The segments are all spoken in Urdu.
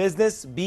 business be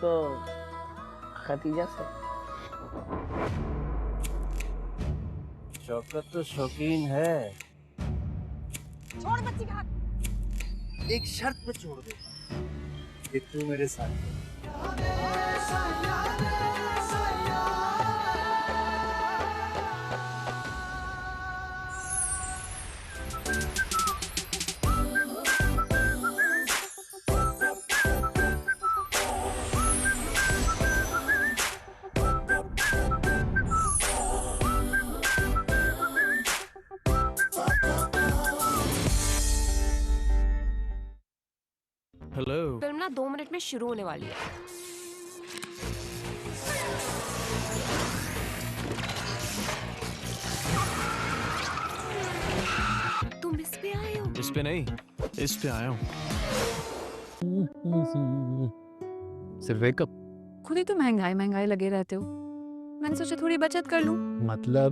کو ختیجہ سے. شوکت تو شوقین ہے. چھوڑ بچی کا ہاتھ. ایک شرط پہ چھوڑ دے کہ تو میرے ساتھ ہے. فلم نا 2 منٹ میں شروع ہونے والی ہے. تم اس پہ آئے ہو؟ اس پہ نہیں, اس پہ آیا ہوں. صرف ایک کپ. خود ہی تو مہنگائی لگے رہتے ہو, میں نے سوچا تھوڑی بچت کر لوں. مطلب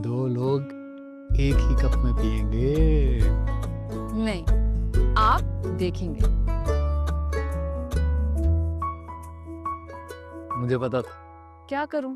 2 لوگ ایک ہی کپ میں پیئیں گے؟ نہیں, آپ دیکھیں گے. مجھے پتا تھا. کیا کروں,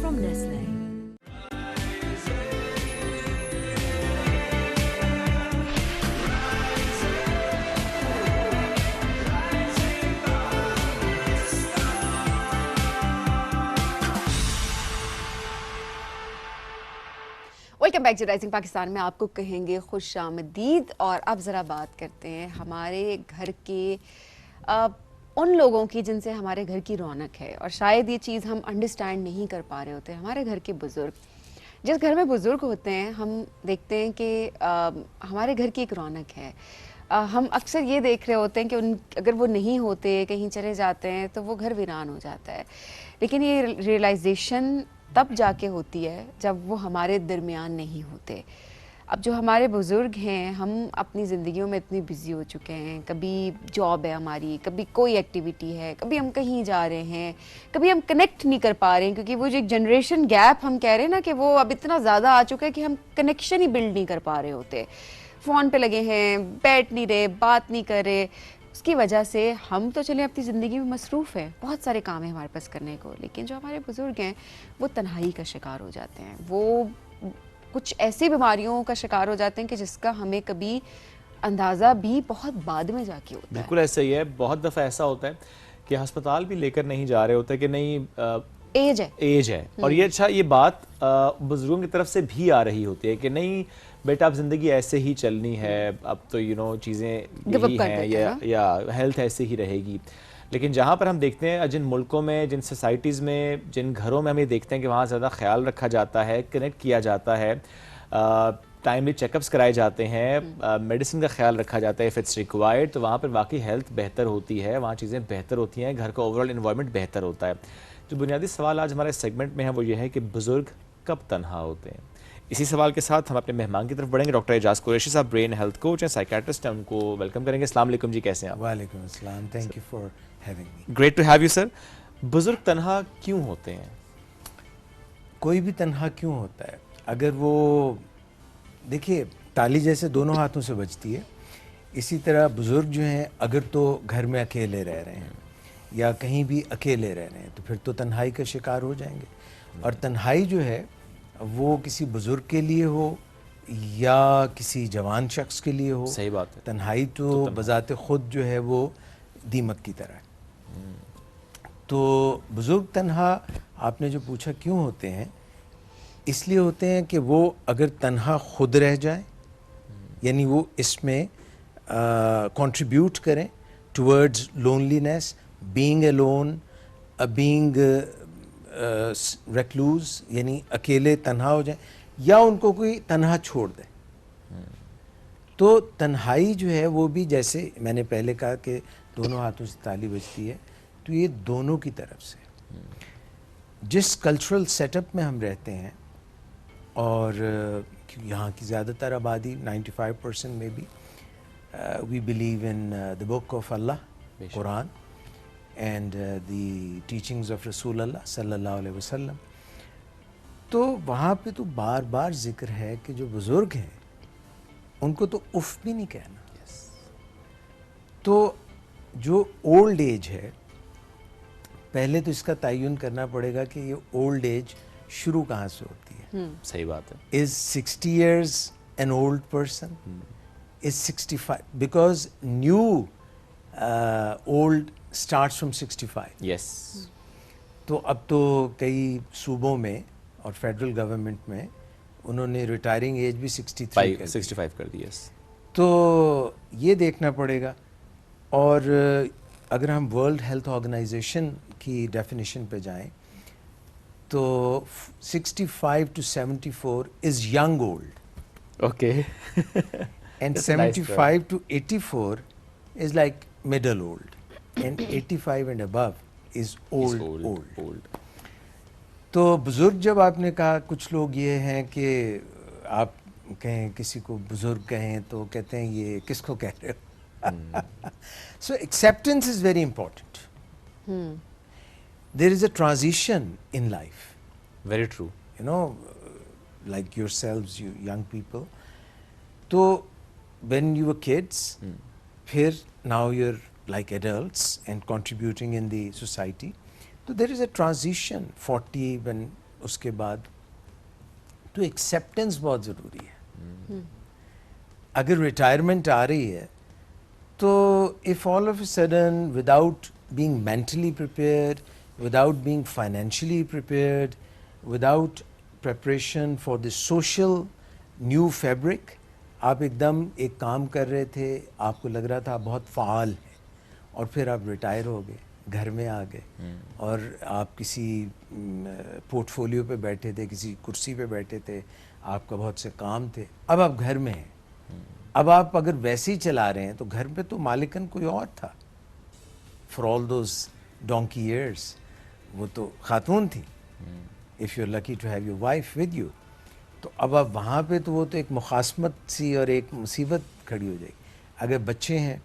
From Nestle. Welcome back. Rising Pakistan میں آپ کو کہیں گے خوش آمدید. اور اب ذرا بات کرتے ہیں ہمارے گھر کے ان لوگوں کی جن سے ہمارے گھر کی رونق ہے, اور شاید یہ چیز ہم انڈرسٹینڈ نہیں کر پا رہے ہوتے. ہمارے گھر کے بزرگ, جس گھر میں بزرگ ہوتے ہیں ہم دیکھتے ہیں کہ ہمارے گھر کی ایک رونق ہے. ہم اکثر یہ دیکھ رہے ہوتے ہیں کہ اگر وہ نہیں ہوتے, کہیں چلے جاتے ہیں تو وہ گھر ویران ہو جاتا ہے. لیکن یہ ریئلائزیشن تب جا کے ہوتی ہے جب وہ ہمارے درمیان نہیں ہوتے. اب جو ہمارے بزرگ ہیں, ہم اپنی زندگیوں میں اتنی بزی ہو چکے ہیں. کبھی جاب ہے ہماری, کبھی کوئی ایکٹیویٹی ہے, کبھی ہم کہیں جا رہے ہیں, کبھی ہم کنیکٹ نہیں کر پا رہے ہیں, کیونکہ وہ جو ایک جنریشن گیپ ہم کہہ رہے ہیں نا کہ وہ اب اتنا زیادہ آ چکا ہے کہ ہم کنیکشن ہی بلڈ نہیں کر پا رہے ہوتے. فون پہ لگے ہیں, بیٹھ نہیں رہے, بات نہیں کر رہے. اس کی وجہ سے ہم تو چلیں اپنی زندگی میں مصروف ہیں, بہت سارے کام ہیں ہمارے پاس کرنے کو, لیکن جو ہمارے بزرگ ہیں وہ تنہائی کا شکار ہو جاتے ہیں. وہ کچھ ایسی بیماریوں کا شکار ہو جاتے ہیں کہ جس کا ہمیں کبھی اندازہ بھی بہت بعد میں جا کے ہوتا ہے. بالکل ایسا ہی ہے. بہت دفعہ ایسا ہوتا ہے کہ ہسپتال بھی لے کر نہیں جا رہے ہوتے کہ نہیں ایج ہے. اور یہ اچھا, یہ بات بزرگوں کی طرف سے بھی آ رہی ہوتی ہے کہ نہیں بیٹا اب زندگی ایسے ہی چلنی ہے, اب تو چیزیں یہی ہیں یا ہیلتھ ایسے ہی رہے گی. لیکن جہاں پر ہم دیکھتے ہیں جن ملکوں میں, جن سوسائٹیز میں, جن گھروں میں ہم یہ دیکھتے ہیں کہ وہاں زیادہ خیال رکھا جاتا ہے, کنیکٹ کیا جاتا ہے, ٹائملی چیک اپس کرائے جاتے ہیں, میڈیسن کا خیال رکھا جاتا ہے اف اٹس ریکوائرڈ, تو وہاں پر واقعی ہیلتھ بہتر ہوتی ہے, وہاں چیزیں بہتر ہوتی ہیں, گھر کا اوور آل انوائرمنٹ بہتر ہوتا ہے. جو بنیادی سوال آج ہمارے سیگمنٹ میں ہے وہ یہ ہے کہ بزرگ کب تنہا ہوتے ہیں. اسی سوال کے ساتھ ہم اپنے مہمان کی طرف بڑھیں گے. ڈاکٹر اعجاز قریشی صاحب برین ہیلتھ کوچ ہیں, سائیکیٹرسٹ ہیں, ان کو ویلکم کریں گے. السلام علیکم جی, کیسے ہیں آپ؟ وعلیکم السلام, thank you for having me. Great to have you sir. بزرگ تنہا کیوں ہوتے ہیں؟ کوئی بھی تنہا کیوں ہوتا ہے؟ اگر وہ دیکھیے تالی جیسے دونوں ہاتھوں سے بجتی ہے, اسی طرح بزرگ جو ہیں اگر تو گھر میں اکیلے رہ رہے ہیں یا کہیں بھی اکیلے رہ رہے ہیں تو پھر تو تنہائی کا شکار ہو جائیں گے. اور تنہائی جو ہے وہ کسی بزرگ کے لیے ہو یا کسی جوان شخص کے لیے ہو, صحیح بات ہے, تنہائی تو بذات خود جو ہے وہ دیمک کی طرح ہے. تو بزرگ تنہا آپ نے جو پوچھا کیوں ہوتے ہیں, اس لیے ہوتے ہیں کہ وہ اگر تنہا خود رہ جائیں, یعنی وہ اس میں کنٹریبیوٹ کریں towards loneliness, being alone, being recluse, یعنی اکیلے تنہا ہو جائیں, یا ان کو کوئی تنہا چھوڑ دے. تو تنہائی جو ہے وہ بھی جیسے میں نے پہلے کہا کہ دونوں ہاتھوں سے تالی بجتی ہے, تو یہ دونوں کی طرف سے. جس کلچرل سیٹ اپ میں ہم رہتے ہیں, اور یہاں کی زیادہ تر آبادی 95% میں بھی we believe in the book of اللہ, قرآن, اینڈ دی ٹیچنگز آف رسول اللہ صلی اللہ علیہ وسلم. تو وہاں پہ تو بار بار ذکر ہے کہ جو بزرگ ہیں ان کو تو اف بھی نہیں کہنا. تو جو اولڈ ایج ہے پہلے تو اس کا تعین کرنا پڑے گا کہ یہ اولڈ ایج شروع کہاں سے ہوتی ہے. صحیح بات ہے. Is 60 years an old person? Is 65? Because new old starts from 65. Yes. تو اب تو کئی صوبوں میں اور فیڈرل گورنمنٹ میں انہوں نے ریٹائرنگ ایج بھی 65 کر دی. Yes. تو یہ دیکھنا پڑے گا. اور اگر ہم ورلڈ ہیلتھ آرگنائزیشن کی ڈیفینیشن پہ جائیں تو 65 to 74 is young old. Okay. And 75 to 84 is like middle old. And 85 and above is old. تو بزرگ جب آپ نے کہا, کچھ لوگ یہ ہیں کہ آپ کہیں کسی کو بزرگ کہیں تو کہتے ہیں یہ کس کو کہہ رہے ہو. So acceptance is very important. There is a transition in life. Very true. You know, like yourselves, you young people. So when you were kids, here now you're like adults and contributing in the society. So there is a transition 40 when uske baad. تو acceptance بہت ضروری ہے. اگر retirement آ رہی ہے تو if all of a sudden without being mentally prepared, without being financially prepared, without preparation for the social new fabric, آپ ایک دم ایک کام کر رہے تھے, آپ کو لگ رہا تھا آپ بہت فعال ہیں, اور پھر آپ ریٹائر ہو گئے, گھر میں آ گئے, اور آپ کسی پورٹ فولیو پہ بیٹھے تھے, کسی کرسی پہ بیٹھے تھے, آپ کا بہت سے کام تھے, اب آپ گھر میں ہیں. اب آپ اگر ویسے ہی چلا رہے ہیں تو گھر پہ تو مالکن کوئی اور تھا. For all those donkey years وہ تو خاتون تھی. If you are lucky to have your wife with you. تو اب آپ وہاں پہ تو وہ تو ایک مخاصمت سی اور ایک مصیبت کھڑی ہو جائے گی. اگر بچے ہیں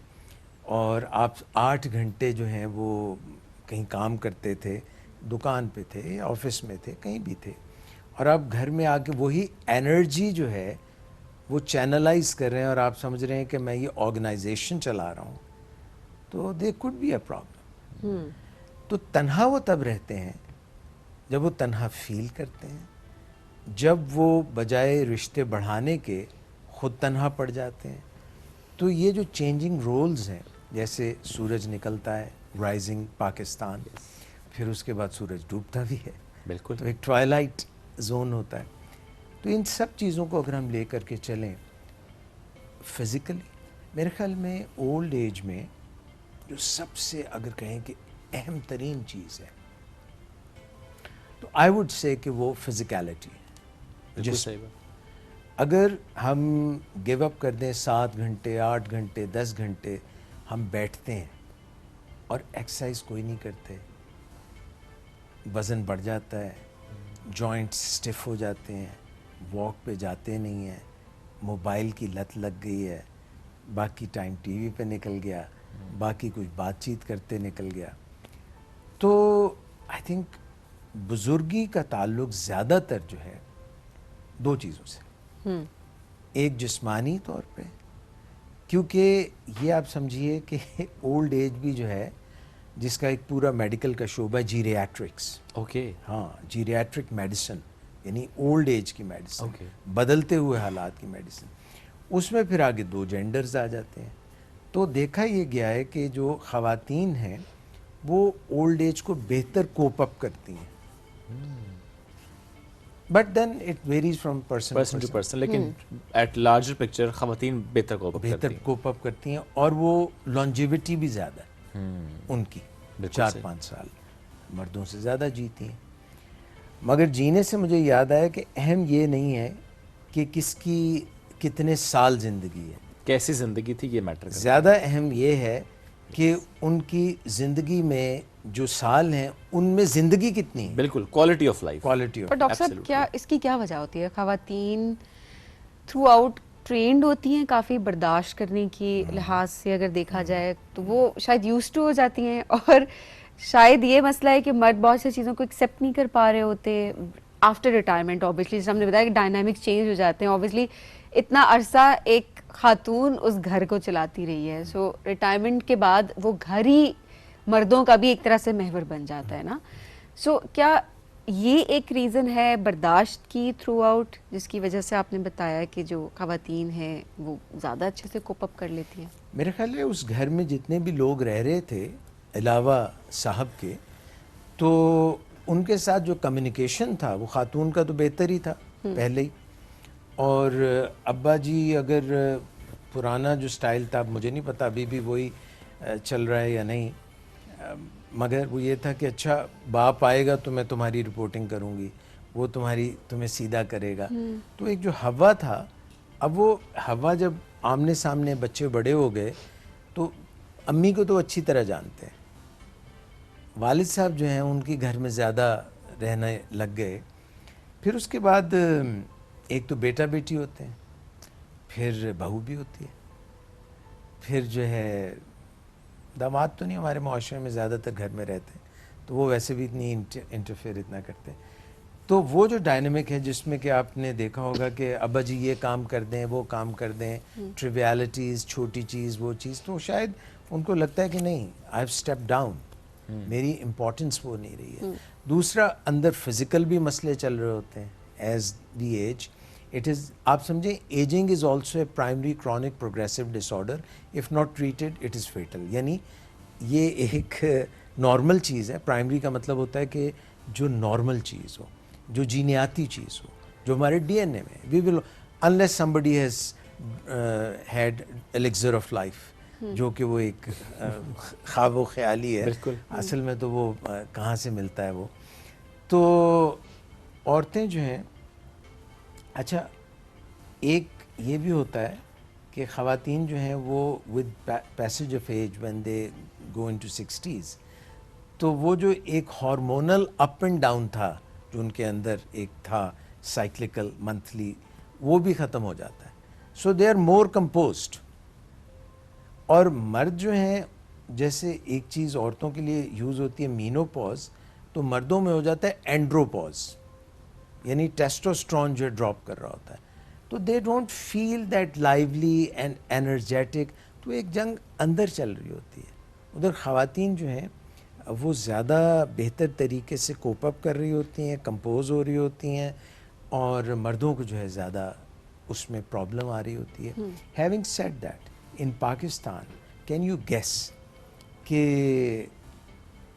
اور آپ 8 گھنٹے جو ہیں وہ کہیں کام کرتے تھے, دکان پہ تھے, آفس میں تھے, کہیں بھی تھے, اور آپ گھر میں آ کے وہی انرجی جو ہے وہ چینلائز کر رہے ہیں اور آپ سمجھ رہے ہیں کہ میں یہ آرگنائزیشن چلا رہا ہوں, تو they could be a problem. تو تنہا وہ تب رہتے ہیں جب وہ تنہا فیل کرتے ہیں, جب وہ بجائے رشتے بڑھانے کے خود تنہا پڑ جاتے ہیں. تو یہ جو چینجنگ رولز ہیں, جیسے سورج نکلتا ہے, رائزنگ پاکستان, پھر اس کے بعد سورج ڈوبتا بھی ہے, بالکل, تو ایک ٹوائلائٹ زون ہوتا ہے. تو ان سب چیزوں کو اگر ہم لے کر کے چلیں فزیکلی, میرے خیال میں اولڈ ایج میں جو سب سے اگر کہیں کہ اہم ترین چیز ہے تو آئی وڈ سے کہ وہ فزیکیلٹی ہے. اگر ہم گیو اپ کر دیں 7 گھنٹے 8 گھنٹے 10 گھنٹے ہم بیٹھتے ہیں اور ایکسرسائز کوئی نہیں کرتے, وزن بڑھ جاتا ہے, جوائنٹس اسٹف ہو جاتے ہیں, واک پہ جاتے نہیں ہیں, موبائل کی لت لگ گئی ہے, باقی ٹائم ٹی وی پہ نکل گیا, باقی کچھ بات چیت کرتے نکل گیا. تو آئی تھنک بزرگی کا تعلق زیادہ تر جو ہے 2 چیزوں سے. ایک جسمانی طور پہ, کیونکہ یہ آپ سمجھیے کہ اولڈ ایج بھی جو ہے جس کا ایک پورا میڈیکل کا شعبہ ہے جیریاٹرکس. اوکے. ہاں, جیریاٹرک میڈیسن یعنی اولڈ ایج کی میڈیسن, بدلتے ہوئے حالات کی میڈیسن. اس میں پھر آگے 2 جینڈرز آ جاتے ہیں. تو دیکھا یہ گیا ہے کہ جو خواتین ہیں وہ اولڈ ایج کو بہتر کوپ اپ کرتی ہیں, but then it varies from person to person, لیکن ایٹ لارجر پکچر خواتین بہتر کوپ اپ کرتی ہیں, اور وہ لانجیوٹی بھی زیادہ ہے ان کی, 4-5 سال مردوں سے زیادہ جیتی ہیں. مگر جینے سے مجھے یاد آیا کہ اہم یہ نہیں ہے کہ کس کی کتنے سال زندگی ہے, کیسی زندگی تھی, یہ میٹر کرتا ہے. زیادہ اہم یہ ہے کہ ان کی زندگی میں جو سال ہیں ان میں زندگی کتنی ہے. بالکل, quality of life. Per doctor صاحب کیا اس کی کیا وجہ ہوتی ہے؟ خواتین تھرو آؤٹ ٹرینڈ ہوتی ہیں کافی برداشت کرنے کی لحاظ سے, اگر دیکھا جائے تو وہ شاید یوزڈ ہو جاتی ہیں, اور شاید یہ مسئلہ ہے کہ مرد بہت سی چیزوں کو ایکسیپٹ نہیں کر پا رہے ہوتے. آفٹر ریٹائرمنٹ obviously جیسے ہم نے بتایا کہ ڈائنامکس چینج ہو جاتے ہیں. obviously اتنا عرصہ ایک خاتون اس گھر کو چلاتی رہی ہے, سو ریٹائرمنٹ کے بعد وہ گھر ہی مردوں کا بھی ایک طرح سے محور بن جاتا ہے نا. سو کیا یہ ایک ریزن ہے برداشت کی تھرو آؤٹ جس کی وجہ سے آپ نے بتایا کہ جو خواتین ہیں وہ زیادہ اچھے سے کوپ اپ کر لیتی ہیں؟ میرے خیال ہے اس گھر میں جتنے بھی لوگ رہ رہے تھے علاوہ صاحب کے, تو ان کے ساتھ جو کمیونیکیشن تھا وہ خاتون کا تو بہتر ہی تھا پہلے ہی. اور ابا جی اگر پرانا جو سٹائل تھا, مجھے نہیں پتا ابھی بھی وہی چل رہا ہے یا نہیں, مگر وہ یہ تھا کہ اچھا باپ آئے گا تو میں تمہاری رپورٹنگ کروں گی, وہ تمہیں سیدھا کرے گا. تو ایک جو ہوا تھا, اب وہ ہوا جب آمنے سامنے بچے بڑے ہو گئے تو امی کو تو اچھی طرح جانتے ہیں, والد صاحب جو ہیں ان کی گھر میں زیادہ رہنے لگ گئے. پھر اس کے بعد ایک تو بیٹا بیٹی ہوتے ہیں, پھر بہو بھی ہوتی ہے, پھر جو ہے داماد تو نہیں ہمارے معاشرے میں زیادہ تر گھر میں رہتے ہیں تو وہ ویسے بھی اتنی انٹرفیئر اتنا کرتے ہیں. تو وہ جو ڈائنامک ہے جس میں کہ آپ نے دیکھا ہوگا کہ ابا جی یہ کام کر دیں وہ کام کر دیں, ٹریویالٹیز, چھوٹی چیز وہ چیز, تو شاید ان کو لگتا ہے کہ نہیں آئی ہیو اسٹیپ ڈاؤن, میری امپورٹنس وہ نہیں رہی ہے. دوسرا اندر فزیکل بھی مسئلے چل رہے ہوتے ہیں as the age. It is, آپ سمجھیں ageing is also a primary chronic progressive disorder, if not treated it is fatal. یعنی یہ ایک نارمل چیز ہے. پرائمری کا مطلب ہوتا ہے کہ جو نارمل چیز ہو, جو جینیاتی چیز ہو, جو ہمارے ڈی این اے میں, وی ول unless somebody has had elixir of life, جو کہ وہ ایک خواب و خیالی ہے, اصل میں تو وہ کہاں سے ملتا ہے وہ. تو عورتیں جو ہیں, اچھا ایک یہ بھی ہوتا ہے کہ خواتین جو ہیں وہ with passage of age when they go into 60s, تو وہ جو ایک ہارمونل اپ اینڈ ڈاؤن تھا جو ان کے اندر ایک تھا سائیکلیکل منتھلی, وہ بھی ختم ہو جاتا ہے. سو دے آر مور کمپوزڈ. اور مرد جو ہیں, جیسے ایک چیز عورتوں کے لیے یوز ہوتی ہے مینوپوز, تو مردوں میں ہو جاتا ہے اینڈروپوز, یعنی ٹیسٹوسٹرون جو ڈراپ کر رہا ہوتا ہے. تو they don't feel that lively and energetic, تو ایک جنگ اندر چل رہی ہوتی ہے. ادھر خواتین جو ہیں وہ زیادہ بہتر طریقے سے کوپ اپ کر رہی ہوتی ہیں, کمپوز ہو رہی ہوتی ہیں, اور مردوں کو جو ہے زیادہ اس میں پرابلم آ رہی ہوتی ہے. Having said that, in Pakistan can you guess کہ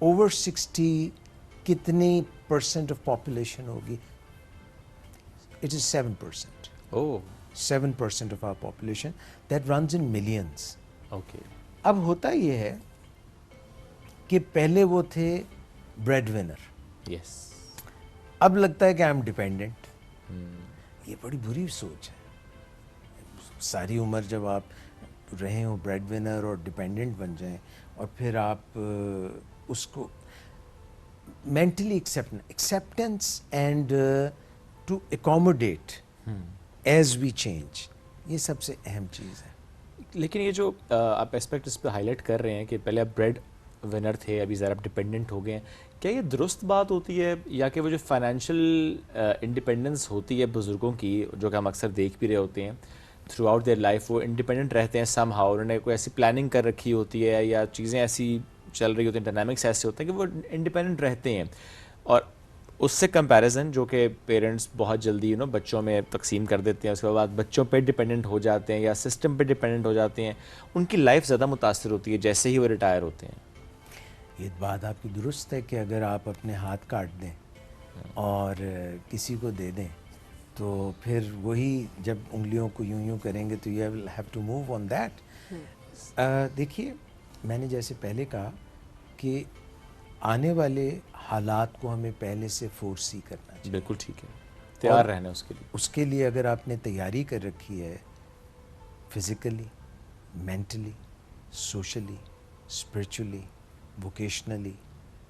اوور 60 کتنی پرسنٹ آف پاپولیشن ہوگی؟ It is 7%. Oh. 7% of our population that runs in millions. Okay. اب ہوتا یہ ہے کہ پہلے وہ تھے بریڈ ونر, Yes. اب لگتا ہے کہ آئی ایم ڈیپینڈنٹ. یہ بڑی بری سوچ ہے. ساری عمر جب آپ رہے ہو بریڈ ونر اور ڈیپینڈنٹ بن جائیں, اور پھر آپ اس کو mentally acceptance and to accommodate as we change, یہ سب سے اہم چیز ہے. لیکن یہ جو آپ اسپیکٹ اس پہ ہائی لائٹ کر رہے ہیں کہ پہلے آپ بریڈ ونر تھے, ابھی ذرا آپ ڈپینڈنٹ ہو گئے ہیں, کیا یہ درست بات ہوتی ہے, یا کہ وہ جو فائنینشیل انڈیپینڈنس ہوتی ہے بزرگوں کی, جو کہ ہم اکثر دیکھ بھی رہے ہوتے ہیں تھرو آؤٹ دیئر لائف, وہ انڈیپینڈنٹ رہتے ہیں سم ہاؤ, انہوں نے کوئی ایسی پلاننگ کر رکھی ہوتی ہے یا چیزیں ایسی چل رہی ہوتی ہیں, ڈائنامکس ایسے ہوتے ہیں کہ وہ انڈیپینڈنٹ رہتے ہیں, اور اس سے کمپیریزن جو کہ پیرنٹس بہت جلدی بچوں میں تقسیم کر دیتے ہیں, اس کے بعد بچوں پہ ڈیپینڈنٹ ہو جاتے ہیں یا سسٹم پہ ڈیپینڈنٹ ہو جاتے ہیں, ان کی لائف زیادہ متاثر ہوتی ہے جیسے ہی وہ ریٹائر ہوتے ہیں. یہ بات آپ کی درست ہے کہ اگر آپ اپنے ہاتھ کاٹ دیں اور کسی کو دے دیں تو پھر وہی جب انگلیوں کو یوں یوں کریں گے تو you will have to move on that. دیکھیے میں نے جیسے پہلے کہا کہ آنے والے حالات کو ہمیں پہلے سے فورسی کرنا چاہیے. بالکل ٹھیک ہے, تیار رہنا اس کے لیے. اس کے لیے اگر آپ نے تیاری کر رکھی ہے physically, mentally, socially, spiritually, vocationally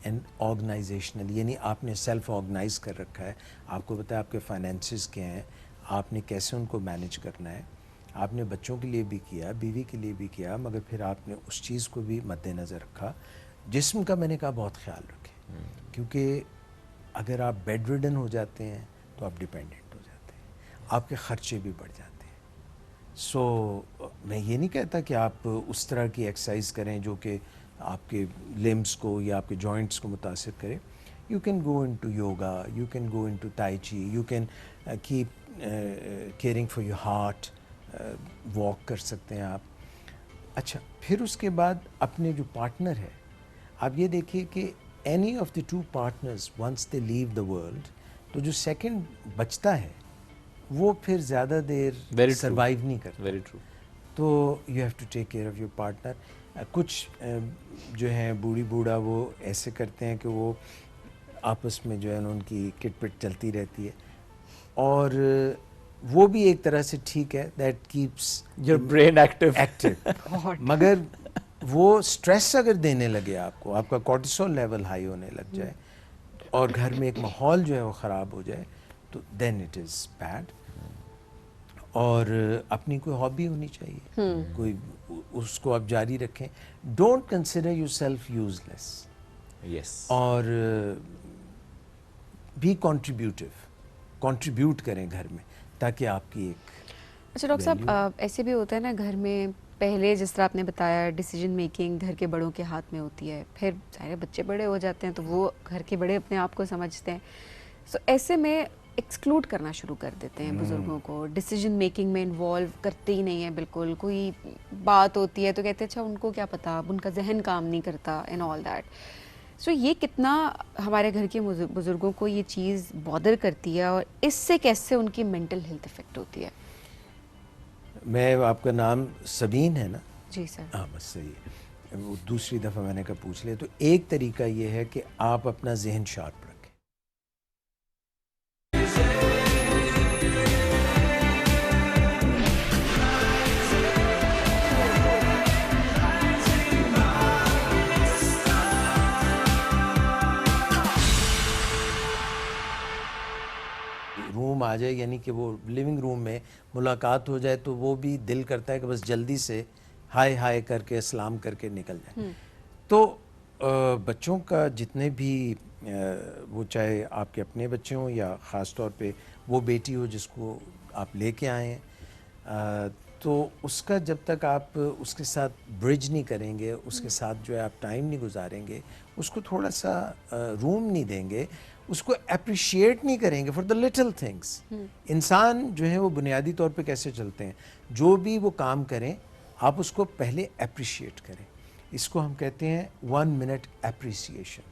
and organisationally, یعنی آپ نے سیلف آرگنائز کر رکھا ہے, آپ کو پتہ ہے آپ کے فائنینسز کیا ہیں, آپ نے کیسے ان کو مینیج کرنا ہے, آپ نے بچوں کے لیے بھی کیا, بیوی کے لیے بھی کیا, مگر پھر آپ نے اس چیز کو بھی مد نظر رکھا. جسم کا میں نے کہا بہت خیال رکھے, کیونکہ اگر آپ بیڈ ریڈن ہو جاتے ہیں تو آپ ڈیپینڈنٹ ہو جاتے ہیں, آپ کے خرچے بھی بڑھ جاتے ہیں. سو میں یہ نہیں کہتا کہ آپ اس طرح کی ایکسرسائز کریں جو کہ آپ کے لمبس کو یا آپ کے جوائنٹس کو متاثر کرے. You can go into yoga, you can go into tai chi, you can keep caring for your heart, walk کر سکتے ہیں آپ. اچھا, پھر اس کے بعد اپنے جو پارٹنر ہے, آپ یہ دیکھیے کہ any of the two partners once they leave the world, تو جو سیکنڈ بچتا ہے وہ پھر زیادہ دیر سروائیو نہیں کرتا. Very true. تو you have to take care of your partner. کچھ جو ہیں بوڑھی بوڑھا وہ ایسے کرتے ہیں کہ وہ آپس میں جو ہے ان کی کٹ پٹ چلتی رہتی ہے, اور وہ بھی ایک طرح سے ٹھیک ہے, that keeps your brain active. مگر وہ سٹریس اگر دینے لگے آپ کو, آپ کا کورٹیسول لیول ہائی ہونے لگ جائے اور گھر میں ایک ماحول جو ہے وہ خراب ہو جائے, تو دین اٹ از بیڈ. اور اپنی کوئی ہابی ہونی چاہیے, کوئی اس کو آپ جاری رکھیں. Don't consider yourself useless. Yes. اور بھی کنٹریبیوٹ کریں گھر میں, تاکہ آپ کی ایک. اچھا ڈاکٹر صاحب, ایسے بھی ہوتا ہے نا گھر میں, پہلے جس طرح آپ نے بتایا ڈیسیجن میکنگ گھر کے بڑوں کے ہاتھ میں ہوتی ہے, پھر سارے بچے بڑے ہو جاتے ہیں تو وہ گھر کے بڑے اپنے آپ کو سمجھتے ہیں, سو ایسے میں ایکسکلوڈ کرنا شروع کر دیتے ہیں بزرگوں کو, ڈیسیجن میکنگ میں انوالو کرتے ہی نہیں ہیں بالکل. کوئی بات ہوتی ہے تو کہتے ہیں اچھا ان کو کیا پتا, اب ان کا ذہن کام نہیں کرتا اینڈ آل دیٹ. سو یہ کتنا ہمارے گھر کے بزرگوں کو یہ چیز بادر کرتی ہے, اور اس سے کیسے ان کی مینٹل ہیلتھ افیکٹ ہوتی ہے؟ میں, آپ کا نام سبین ہے نا؟ جی سر. ہاں بس صحیح ہے, وہ دوسری دفعہ میں نے کہا پوچھ لیا. تو ایک طریقہ یہ ہے کہ آپ اپنا ذہن شارپ رکھیں. روم آ جائے, یعنی کہ وہ لیونگ روم میں ملاقات ہو جائے, تو وہ بھی دل کرتا ہے کہ بس جلدی سے ہائے ہائے کر کے سلام کر کے نکل جائیں. تو بچوں کا جتنے بھی وہ چاہے آپ کے اپنے بچے ہوں یا خاص طور پہ وہ بیٹی ہو جس کو آپ لے کے آئے ہیں, تو اس کا جب تک آپ اس کے ساتھ برج نہیں کریں گے, اس کے ساتھ جو ہے آپ ٹائم نہیں گزاریں گے, اس کو تھوڑا سا روم نہیں دیں گے, اس کو اپریشیٹ نہیں کریں گے فار دا لٹل تھنگس. انسان جو ہے وہ بنیادی طور پہ کیسے چلتے ہیں, جو بھی وہ کام کریں آپ اس کو پہلے اپریشیٹ کریں. اس کو ہم کہتے ہیں 1 منٹ اپریسیشن.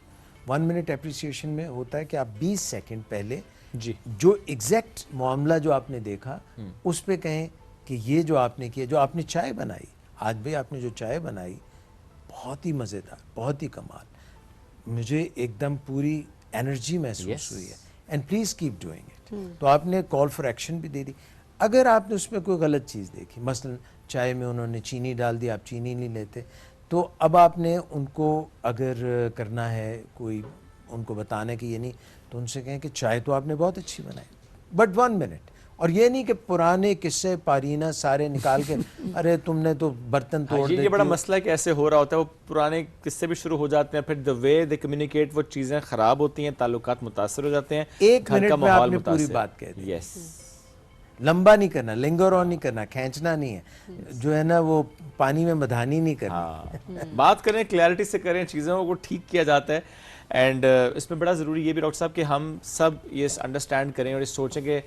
1 منٹ اپریسیشن میں ہوتا ہے کہ آپ 20 سیکنڈ پہلے جی جو ایگزیکٹ معاملہ جو آپ نے دیکھا اس پہ کہیں کہ یہ جو آپ نے کیا, جو آپ نے چائے بنائی, آج بھی آپ نے جو چائے بنائی بہت ہی مزیدار, بہت ہی کمال, مجھے ایک دم پوری انرجی محسوس ہوئی ہے, and please keep doing it. تو آپ نے کال فار ایکشن بھی دے دی. اگر آپ نے اس میں کوئی غلط چیز دیکھی, مثلا چائے میں انہوں نے چینی ڈال دی, آپ چینی نہیں لیتے, تو اب آپ نے ان کو اگر کرنا ہے کوئی ان کو بتانے کی یہ نہیں, تو ان سے کہیں کہ چائے تو آپ نے بہت اچھی بنائی, بٹ 1 منٹ. اور یہ نہیں کہ پرانے قصے پارینہ سارے نکال کے ارے تم نے تو برتن توڑ دے. یہ بڑا مسئلہ ہے کہ ایسے ہو رہا ہوتا ہے, وہ پرانے قصے بھی شروع ہو جاتے ہیں, پھر the way they communicate وہ چیزیں خراب ہوتی ہیں, تعلقات متاثر ہو جاتے ہیں, 1 منٹ میں آپ نے پوری بات کہہ دی. یس. لمبا نہیں کرنا, لنگر آن نہیں کرنا, کھینچنا نہیں ہے, جو ہے نا وہ پانی میں مدھانی نہیں کرنا. بات کریں کلیئرٹی سے کریں, چیزوں کو ٹھیک کیا جاتا ہے. اینڈ اس میں بڑا ضروری یہ بھی ڈاکٹر صاحب کہ ہم سب یہ انڈرسٹینڈ کریں اور یہ سوچیں کہ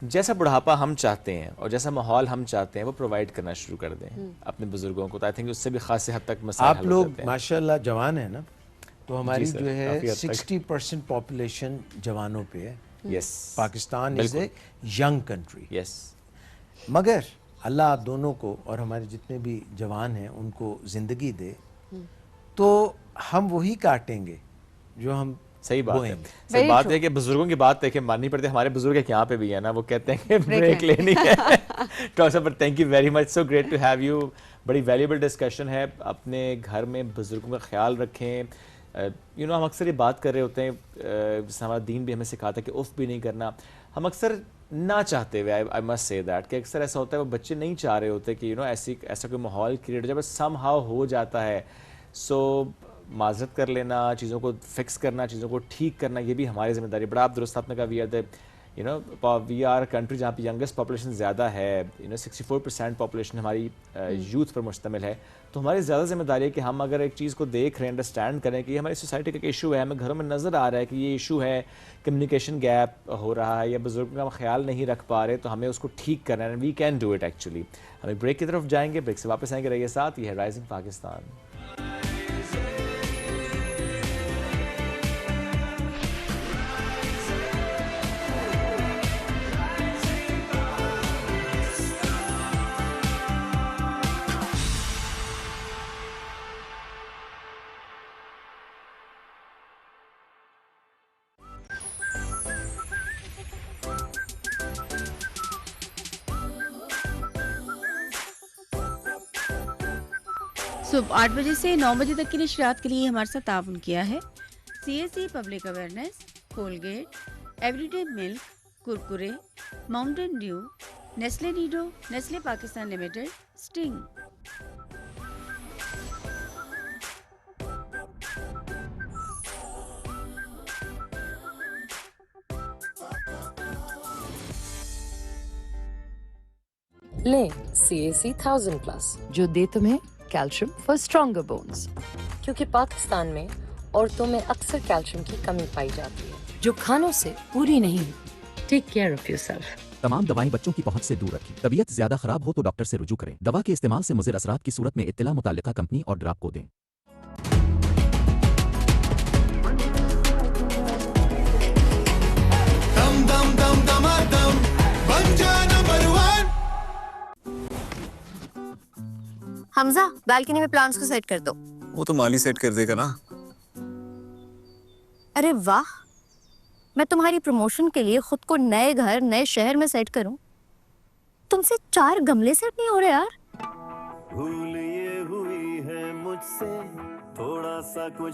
جیسا بڑھاپا ہم چاہتے ہیں اور جیسا ماحول ہم چاہتے ہیں وہ پرووائڈ کرنا شروع کر دیں اپنے بزرگوں کو, تو آئی تھنک اس سے بھی خاصی حد تک مسائل آپ لوگ ماشاءاللہ جوان ہیں نا, تو ہماری جو ہے 60% پاپولیشن جوانوں پہ ہے. یس, پاکستان از اے ینگ کنٹری. یس, مگر اللہ آپ دونوں کو اور ہمارے جتنے بھی جوان ہیں ان کو زندگی دے, تو ہم وہی کاٹیں گے جو ہم. صحیح بات ہے. صحیح بات ہے کہ بزرگوں کی بات دیکھیں ماننی پڑتی ہے. ہمارے بزرگ ایک یہاں پہ بھی ہے نا, وہ کہتے ہیں کہ بریک لینی ہے. ڈاکٹر صاحب thank you very much, so great to have you. بڑی ویلیبل ڈسکشن ہے. اپنے گھر میں بزرگوں کا خیال رکھیں. ہم اکثر یہ بات کر رہے ہوتے ہیں, جیسے ہمارا دین بھی ہمیں سکھاتا ہے کہ اف بھی نہیں کرنا. ہم اکثر نہ چاہتے ہوئے, آئی مسٹ سے دیٹ, کہ اکثر ایسا ہوتا ہے وہ بچے نہیں چاہ رہے ہوتے کہ ایسا کوئی ماحول کریٹ ہو جائے, بس سم ہاؤ ہو جاتا ہے. سو معذرت کر لینا, چیزوں کو فکس کرنا, چیزوں کو ٹھیک کرنا, یہ بھی ہماری ذمہ داری. بڑا آپ درست آپ نے کہا, وی آر کنٹری جہاں پہ ینگسٹ پاپولیشن زیادہ ہے, 64% پاپولیشن ہماری یوتھ پر مشتمل ہے. تو ہماری زیادہ ذمہ داری ہے کہ ہم اگر ایک چیز کو دیکھ رہے ہیں, انڈرسٹینڈ کریں کہ یہ ہماری سوسائٹی کا ایک ایشو ہے, ہمیں گھروں میں نظر آ رہا ہے کہ یہ ایشو ہے, کمیونیکیشن گیپ ہو رہا ہے یا بزرگوں کا ہم خیال نہیں رکھ پا رہے, تو ہمیں اس کو ٹھیک کرنا ہے. We can do it actually. ہم بریک کی طرف جائیں گے, بریک سے واپس آئیں گے. رہیے ساتھ, یہ ہے رائزنگ پاکستان. صبح 8 بجے سے 9 بجے تک کی نشریات کے لیے ہمارے ساتھ تعاون کیا ہے CSE public awareness, Colgate, everyday milk, Kurkure, Mountain Dew, Nestle Nido, Nestle Pakistan limited, Sting. لیں CAC 1000+ جو دے تمہیں کیلشیم فار اسٹرانگر بونز, کیونکہ پاکستان میں عورتوں میں اکثر کیلشیم کی کمی پائی جاتی ہے جو کھانوں سے پوری نہیں. ٹیک کیئر آف یور سیلف. تمام دوائیں بچوں کی پہنچ سے دور رکھیں. طبیعت زیادہ خراب ہو تو ڈاکٹر سے رجوع کریں. دوا کے استعمال سے مضر اثرات کی صورت میں اطلاع متعلقہ کمپنی اور ڈراپ کو دیں. حمزہ بالکنی میں پلانٹس کو سیٹ کر دو. وہ تو مالی سیٹ کر دے گا نا. ارے واہ, میں تمہاری پروموشن کے لیے خود کو نئے گھر نئے شہر میں سیٹ کروں, تم سے 4 گملے سیٹ نہیں ہو رہے یار.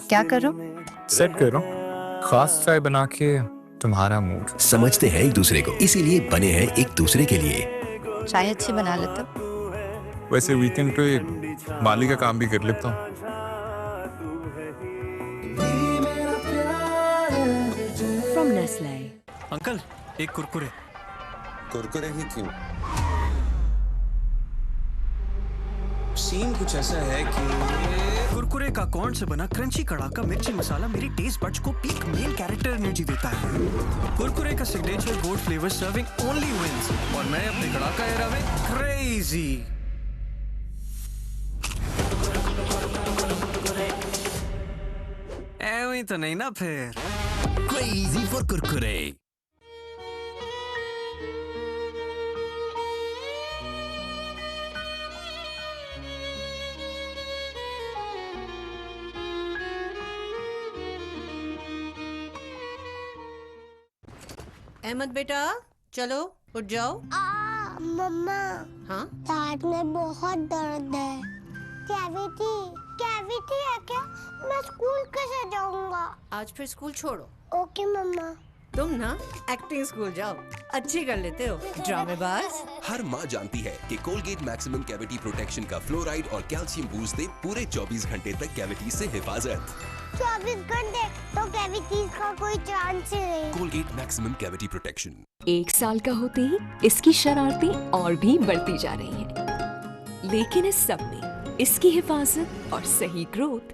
کیا کر رہا ہوں؟ سیٹ کر رہا ہوں, خاص چائے بنا کے تمہارا موڈ. سمجھتے ہیں ایک دوسرے کو, اسی لیے بنے ہیں ایک دوسرے کے لیے. چائے اچھی بنا لیتا. ویسے ویکینڈ پہ مالی کا کام بھی کر لیتا ہوں. From Nestle. انکل ایک کرکرے. کرکرے ہی کیوں؟ سین کچھ ایسا ہے کہ کرکرے کا کارن سے بنا کرنچی کڑاکا مرچی مسالہ میری ٹیسٹ بڈز کو پیک مین کیریکٹر انرجی دیتا ہے. کرکرے کا signature gold flavour serving only wins, اور میں اپنے کڑاکا ایرا میں کریزی. ایویں تو نہیں نا پھر. Crazy for Kurkure. احمد بیٹا چلو اٹھ جاؤ. مما. ہاں پیٹ میں بہت درد ہے. کیویٹی ہے کیا؟ میں اسکول کیسے جاؤں گا؟ آج پھر اسکول چھوڑو. اوکے مما. تم نا ایکٹنگ اسکول جاؤ, اچھی کر لیتے ہو ڈرامے باز. ہر ماں جانتی ہے کہ کولگیٹ میکسیمم کیویٹی پروٹیکشن کا فلورائڈ اور کیلشیم بوسٹ دے پورے 24 گھنٹے تک کیویٹی سے حفاظت. 24 گھنٹے تو کیویٹیز کا کوئی چانس ہی نہیں. Colgate maximum cavity protection. 1 سال کا ہوتے ہی اس کی شرارتیں اور بھی بڑھتی جا رہی ہیں, لیکن اس سب میں اس کی حفاظت اور صحیح گروتھ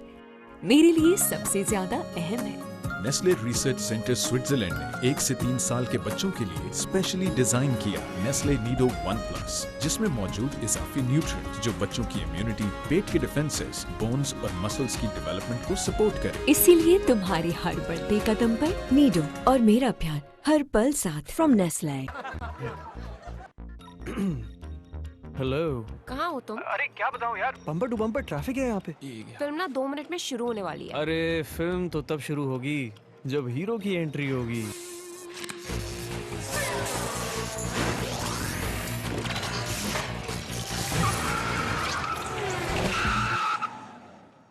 میرے لیے سب سے زیادہ اہم ہے. نیسلے ریسرچ سینٹر سوئٹزرلینڈ نے 1 سے 3 سال کے بچوں کے لیے اسپیشلی ڈیزائن کیا نیسلے نیڈو 1+, جس میں موجود اضافی نیوٹرینٹس جو بچوں کی امیونٹی, پیٹ کے ڈیفنسز, بونز اور مسلز کی ڈیولپمنٹ کو سپورٹ کرے. اسی لیے تمہاری ہر بڑھتے قدم پر نیڈو اور میرا پیار ہر پل ساتھ. From Nestle. ہیلو. کہاں ہو تم؟ ارے کیا بتاؤں یار, بمپر ٹو بمپر ٹریفک ہے یہاں پہ. فلم نا 2 منٹ میں شروع ہونے والی ہے. ارے فلم تو تب شروع ہوگی جب ہیرو کی انٹری ہوگی.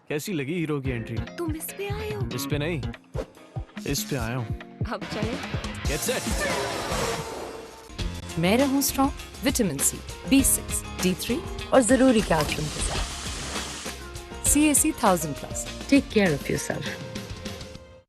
کیسی لگی ہیرو کی انٹری؟ تم اس پہ آئے ہو؟ اس پہ نہیں, اس پہ آیا ہوں. اب چلے. Get set. میں رہوں strong vitamin C, B6, D3 اور ضروری کیلشیم کے ساتھ. CAC 1000+. Take care of yourself.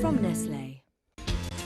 From Nestle.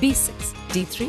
B6, D3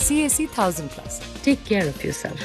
CAC 1000+. Take care of yourself.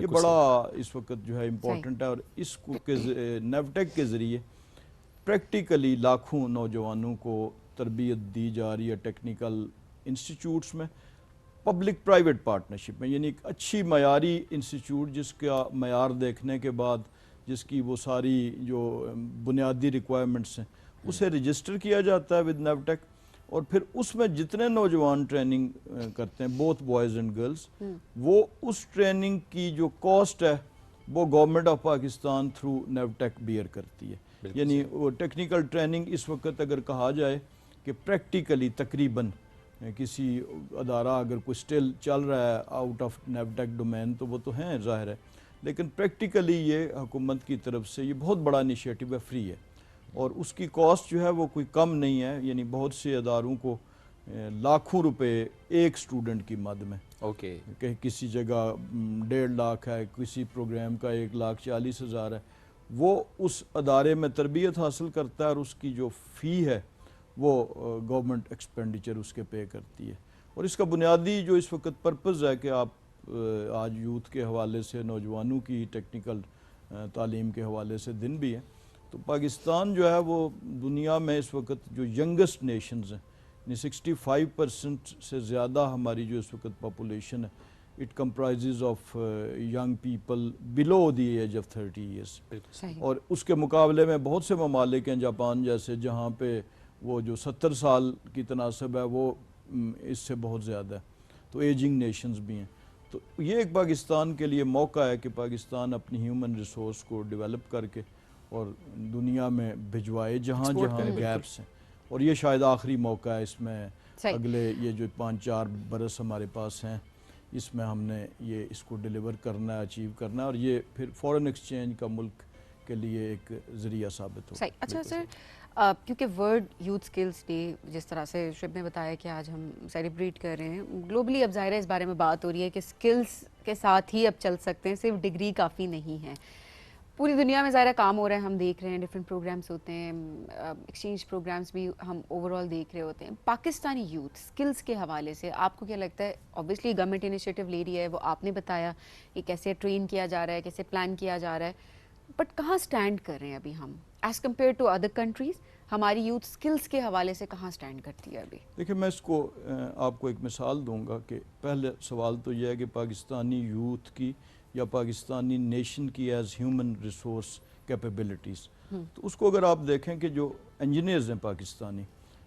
یہ بڑا اس وقت جو ہے امپورٹنٹ ہے، اور اس کو نیوٹیک کے ذریعے پریکٹیکلی لاکھوں نوجوانوں کو تربیت دی جا رہی ہے ٹیکنیکل انسٹیٹیوٹس میں، پبلک پرائیویٹ پارٹنرشپ میں، یعنی ایک اچھی معیاری انسٹیٹیوٹ جس کا معیار دیکھنے کے بعد جس کی وہ ساری جو بنیادی ریکوائرمنٹس ہیں اسے رجسٹر کیا جاتا ہے ود نیوٹیک، اور پھر اس میں جتنے نوجوان ٹریننگ کرتے ہیں بوتھ بوائز اینڈ گرلز، وہ اس ٹریننگ کی جو کاسٹ ہے وہ government of Pakistan through NAVTTC bear کرتی ہے. یعنی وہ ٹیکنیکل ٹریننگ اس وقت اگر کہا جائے کہ پریکٹیکلی تقریباً کسی ادارہ اگر کوئی سٹل چل رہا ہے آؤٹ آف نیوٹیک ڈومین تو وہ تو ہیں ظاہر ہے، لیکن پریکٹیکلی یہ حکومت کی طرف سے یہ بہت بڑا انیشیٹو ہے، فری ہے، اور اس کی کاسٹ جو ہے وہ کوئی کم نہیں ہے. یعنی بہت سے اداروں کو لاکھوں روپے ایک سٹوڈنٹ کی مد میں، کہ کسی جگہ 1.5 لاکھ ہے، کسی پروگرام کا 1,40,000 ہے، وہ اس ادارے میں تربیت حاصل کرتا ہے اور اس کی جو فی ہے وہ گورنمنٹ ایکسپینڈیچر اس کے پے کرتی ہے. اور اس کا بنیادی جو اس وقت پرپز ہے کہ آپ آج یوتھ کے حوالے سے، نوجوانوں کی ٹیکنیکل تعلیم کے حوالے سے دن بھی ہے، تو پاکستان جو ہے وہ دنیا میں اس وقت جو ینگسٹ نیشنز ہیں، یعنی 65% سے زیادہ ہماری جو اس وقت پاپولیشن ہے، it comprises of young people below the age of 30 years, اور اس کے مقابلے میں بہت سے ممالک ہیں جاپان جیسے جہاں پہ وہ جو 70 سال کی تناسب ہے وہ اس سے بہت زیادہ ہے، تو ایجنگ نیشنز بھی ہیں. تو یہ ایک پاکستان کے لیے موقع ہے کہ پاکستان اپنی ہیومن ریسورس کو ڈیولپ کر کے اور دنیا میں بھجوائے جہاں جہاں گیپس ہیں، اور یہ شاید آخری موقع ہے اس میں. اگلے یہ جو 5-4 برس ہمارے پاس ہیں اس میں ہم نے یہ اس کو ڈیلیور کرنا ہے، اچیو کرنا ہے، اور یہ پھر فورن ایکسچینج کا ملک کے لیے ایک ذریعہ ثابت ہو. اچھا سر، کیونکہ ورلڈ یوتھ سکلز ڈے جس طرح سے شعیب نے بتایا کہ آج ہم سیلیبریٹ کر رہے ہیں گلوبلی، اب ظاہر ہے اس بارے میں بات ہو رہی ہے کہ سکلز کے ساتھ ہی اب چل سکتے ہیں، صرف ڈگری کافی نہیں ہے. پوری دنیا میں ظاہر کام ہو رہا ہے، ہم دیکھ رہے ہیں ڈفرینٹ پروگرامز ہوتے ہیں، ایکسچینج پروگرامز بھی ہم اوور آل دیکھ رہے ہوتے ہیں. پاکستانی یوتھ سکلز کے حوالے سے آپ کو کیا لگتا ہے؟ اوبیسلی گورنمنٹ انیشیٹو لے رہی ہے، وہ آپ نے بتایا کہ کیسے ٹرین کیا جا رہا ہے، کیسے پلان کیا جا رہا ہے، بٹ کہاں سٹینڈ کر رہے ہیں ابھی ہم as compared to other countries? ہماری یوتھ سکلز کے حوالے سے کہاں سٹینڈ کرتی ہے ابھی؟ دیکھیں، میں اس کو آپ کو ایک مثال دوں گا کہ پہلے سوال تو یہ ہے کہ پاکستانی یوتھ کی یا پاکستانی نیشن کی ایز ہیومن ریسورس کیپیبلٹیز، تو اس کو اگر آپ دیکھیں کہ جو انجینئرز ہیں پاکستانی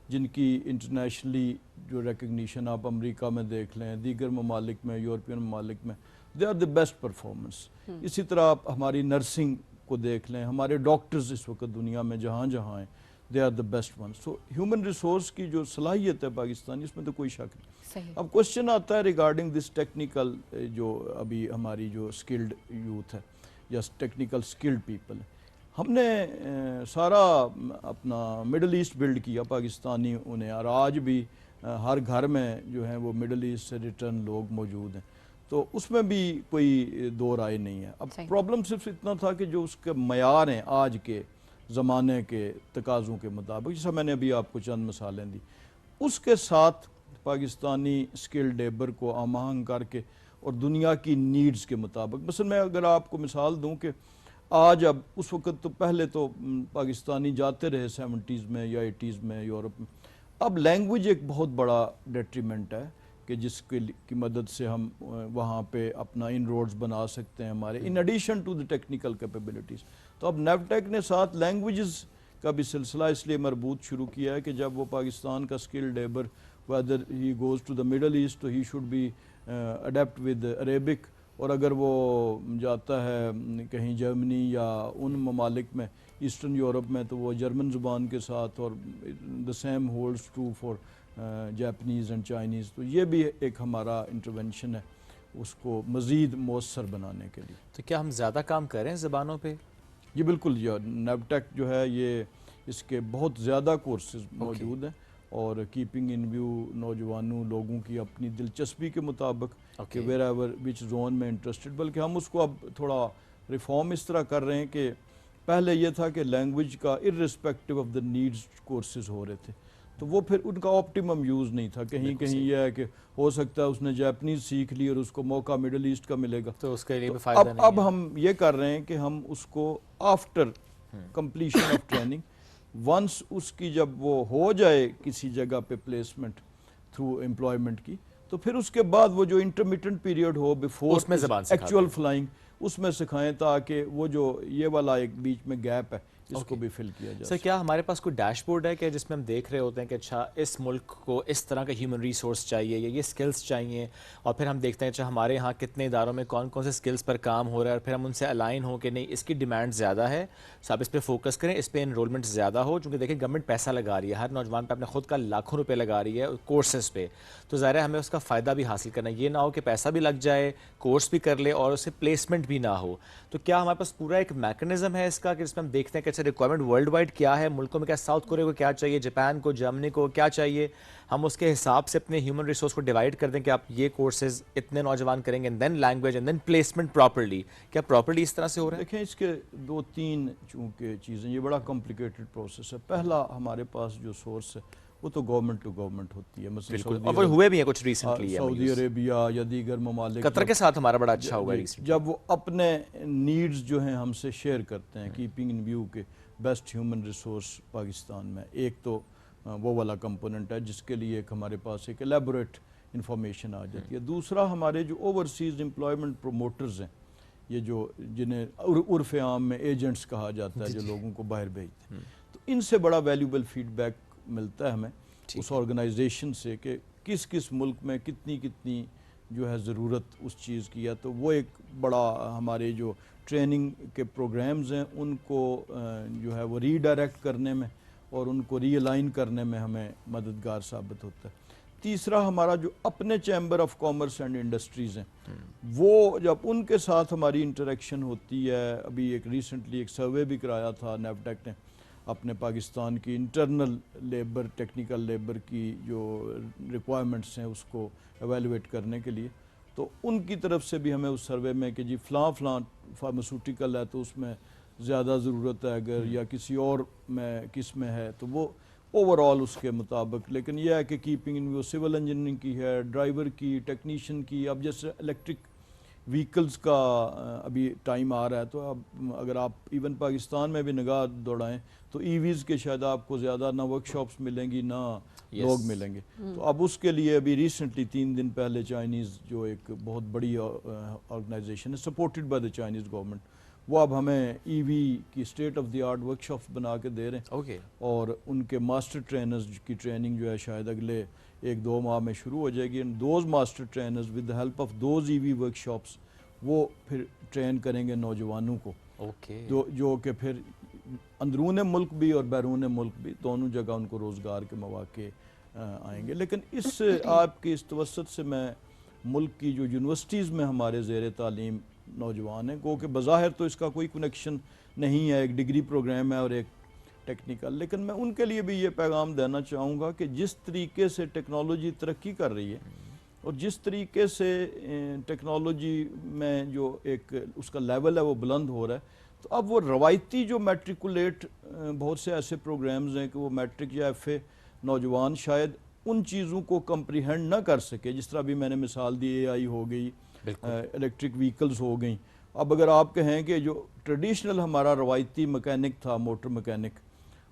جن کی انٹرنیشنلی جو ریکگنیشن آپ امریکہ میں دیکھ لیں، دیگر ممالک میں، یورپین ممالک میں، they are the best performance. اسی طرح آپ ہماری نرسنگ کو دیکھ لیں، ہمارے ڈاکٹرز اس وقت دنیا میں جہاں جہاں ہیں they are the best one. So human resource کی جو صلاحیت ہے پاکستانی، اس میں تو کوئی شک نہیں. اب کوشچن آتا ہے ریگارڈنگ دس ٹیکنیکل، جو ابھی ہماری جو اسکلڈ یوتھ ہے یا ٹیکنیکل اسکلڈ پیپل ہے، ہم نے سارا اپنا مڈل ایسٹ بلڈ کیا پاکستانی انہیں، اور آج بھی ہر گھر میں جو ہیں وہ مڈل ایسٹ سے ریٹرن لوگ موجود ہیں، تو اس میں بھی کوئی دو رائے نہیں ہے. اب پرابلم صرف اتنا تھا کہ جو اس کے معیار ہیں آج کے زمانے کے تقاضوں کے مطابق، جیسا میں نے ابھی آپ کو چند مثالیں دی، اس کے ساتھ پاکستانی اسکل لیبر کو ہم آہنگ کر کے اور دنیا کی نیڈز کے مطابق، مثلا میں اگر آپ کو مثال دوں کہ آج اب اس وقت تو پہلے تو پاکستانی جاتے رہے 70s میں یا 80s میں یورپ میں، اب لینگویج ایک بہت بڑا ڈیٹریمنٹ ہے کہ جس کی مدد سے ہم وہاں پہ اپنا ان روڈز بنا سکتے ہیں ہمارے in addition to the technical capabilities. تو اب نیوٹیک نے ساتھ لینگویجز کا بھی سلسلہ اس لیے مربوط شروع کیا ہے کہ جب وہ پاکستان کا skill labour whether he goes to the Middle East تو he should be adept with Arabic, اور اگر وہ جاتا ہے کہیں جرمنی یا ان ممالک میں ایسٹرن یورپ میں تو وہ جرمن زبان کے ساتھ، اور the same holds true for Japanese and Chinese. تو یہ بھی ایک ہمارا انٹرونشن ہے اس کو مزید مؤثر بنانے کے لیے. تو کیا ہم زیادہ کام کریں زبانوں پہ؟ یہ بالکل، یہ نیوٹیک جو ہے یہ اس کے بہت زیادہ کورسز موجود ہیں، اور کیپنگ ان ویو نوجوانوں لوگوں کی اپنی دلچسپی کے مطابق کہ ویر ایور وچ زون میں انٹرسٹڈ، بلکہ ہم اس کو اب تھوڑا ریفارم اس طرح کر رہے ہیں کہ پہلے یہ تھا کہ لینگویج کا irrespective of the needs courses ہو رہے تھے، تو وہ پھر ان کا آپٹیمم یوز نہیں تھا. کہیں کہیں یہ ہے کہ ہو سکتا ہے اس نے جاپنیز سیکھ لی اور اس کو موقع مڈل ایسٹ کا ملے گا, تو اس کے لیے بھی فائدہ نہیں. اب ہم یہ کر رہے ہیں کہ ہم اس کو after completion of training once اس کی جب وہ ہو جائے کسی جگہ پہ پلیسمنٹ تھرو امپلائمنٹ کی, تو پھر اس کے بعد وہ جو انٹرمیٹنٹ پیریڈ ہو بیفور ایکچوئل فلائنگ اس میں سکھائیں, تاکہ وہ جو یہ والا ایک بیچ میں گیپ ہے اس کو بھی فل کیا جائے. سر کیا ہمارے پاس کوئی ڈیش بورڈ ہے کہ جس میں ہم دیکھ رہے ہوتے ہیں کہ اچھا اس ملک کو اس طرح کا ہیومن ریسورس چاہیے یا یہ سکلز چاہیے, اور پھر ہم دیکھتے ہیں اچھا ہمارے ہاں کتنے اداروں میں کون کون سے سکلز پر کام ہو رہا ہے, اور پھر ہم ان سے الائن ہوں کہ نہیں اس کی ڈیمانڈ زیادہ ہے, سو آپ اس پہ فوکس کریں, اس پہ انرولمنٹ زیادہ ہو, چونکہ دیکھیں گورنمنٹ پیسہ لگا رہی ہے, ہر نوجوان پہ اپنے خود کا لاکھوں روپے لگا رہی ہے کورسز پہ, تو ظاہر ہے ہمیں اس کا فائدہ بھی حاصل کرنا ہے. یہ نہ ہو کہ پیسہ بھی لگ جائے, کورس بھی کر لے اور اسے پلیسمنٹ بھی نہ ہو. تو کیا ہمارے پاس پورا ایک میکنزم ہے اس کا کہ جس میں ہم دیکھتے ہیں کہ اچھا ریکوائرمنٹ ورلڈ وائڈ کیا ہے, ملکوں میں کیا, ساؤتھ کوریا کو کیا چاہیے, جاپان کو, جرمنی کو کیا چاہیے, ہم اس کے حساب سے اپنے ہیومن ریسورس کو ڈیوائڈ کر دیں کہ آپ یہ کورسز اتنے نوجوان کریں گے, and then language and then placement properly. کیا پراپرلی اس طرح سے ہو رہا ہے؟ دیکھیں اس کے 2-3 چونکہ چیزیں, یہ بڑا کمپلیکیٹڈ پروسیس ہے. پہلا ہمارے پاس جو سورس ہے وہ تو گورنمنٹ ٹو گورنمنٹ ہوتی ہے, مثلا اور ہوئے بھی ہیں کچھ ریسنٹلی سعودی عربیہ یا دیگر ممالک, قطر کے ساتھ ہمارا بڑا اچھا ہوا ریسنٹلی, جب وہ اپنے نیڈز جو ہیں ہم سے شیئر کرتے ہیں, کیپنگ ان ویو کے بیسٹ ہیومن ریسورس پاکستان میں. ایک تو وہ والا کمپوننٹ ہے جس کے لیے ایک ہمارے پاس ایک ایلیبوریٹ انفارمیشن آ جاتی ہے. دوسرا ہمارے جو اوورسیز امپلائمنٹ پروموٹرز ہیں, یہ جو جنہیں عرف عام میں ایجنٹس کہا جاتا ہے, جو لوگوں کو باہر بھیجتے ہیں, تو ان سے بڑا ویلیوبل فیڈ بیک ملتا ہے ہمیں اس آرگنائزیشن سے کہ کس کس ملک میں کتنی کتنی جو ہے ضرورت اس چیز کی ہے. تو وہ ایک بڑا ہمارے جو ٹریننگ کے پروگرامز ہیں ان کو جو ہے وہ ری ڈائریکٹ کرنے میں اور ان کو ری الائن کرنے میں ہمیں مددگار ثابت ہوتا ہے. تیسرا ہمارا جو اپنے chamber of commerce and industries ہیں, وہ جب ان کے ساتھ ہماری انٹریکشن ہوتی ہے, ابھی ایک ریسنٹلی ایک سروے بھی کرایا تھا نیفٹیک نے اپنے پاکستان کی انٹرنل لیبر, ٹیکنیکل لیبر کی جو ریکوائرمنٹس ہیں اس کو ایویلویٹ کرنے کے لیے, تو ان کی طرف سے بھی ہمیں اس سروے میں کہ جی فلاں فارماسیوٹیکل ہے تو اس میں زیادہ ضرورت ہے, اگر یا کسی اور میں کس میں ہے, تو وہ اوور آل اس کے مطابق. لیکن یہ ہے کہ keeping in view civil engineering کی ہے, ڈرائیور کی, ٹیکنیشین کی. اب جیسے الیکٹرک ویکلز کا ابھی ٹائم آ رہا ہے, تو اب اگر آپ ایون پاکستان میں بھی نگاہ دوڑائیں تو ای ویز کے شاید آپ کو زیادہ نہ ورک شاپس ملیں گی نہ لوگ ملیں گے. تو اب اس کے لیے ابھی ریسنٹلی 3 دن پہلے چائنیز جو ایک بہت بڑی آرگنائزیشن ہے supported by the Chinese government, وہ اب ہمیں ای وی کی state of the art work shops بنا کے دے رہے ہیں, اور ان کے ماسٹر ٹرینرز کی ٹریننگ جو ہے شاید اگلے 1-2 ماہ میں شروع ہو جائے گی. And those master trainers with the help of those E V workshops وہ پھر ٹرین کریں گے نوجوانوں کو, جو کہ پھر اندرون ملک بھی اور بیرون ملک بھی دونوں جگہ ان کو روزگار کے مواقع آئیں گے. لیکن اس آپ کی اس توسط سے میں ملک کی جو یونیورسٹیز میں ہمارے زیر تعلیم نوجوان ہیں, گو کہ بظاہر تو اس کا کوئی کنیکشن نہیں ہے, ایک ڈگری پروگرام ہے اور ایک ٹیکنیکل, لیکن میں ان کے لیے بھی یہ پیغام دینا چاہوں گا کہ جس طریقے سے ٹیکنالوجی ترقی کر رہی ہے اور جس طریقے سے ٹیکنالوجی میں جو ایک اس کا لیول ہے وہ بلند ہو رہا ہے, تو اب وہ روایتی جو میٹریکولیٹ بہت سے ایسے پروگرامز ہیں کہ وہ میٹرک یا ایف اے نوجوان شاید ان چیزوں کو کمپریہنڈ نہ کر سکے, جس طرح بھی میں نے مثال دی اے آئی ہو گئی, الیکٹرک ویکلز ہو گئیں. اب اگر آپ کہیں کہ جو ٹریڈیشنل ہمارا روایتی مکینک تھا, موٹر مکینک,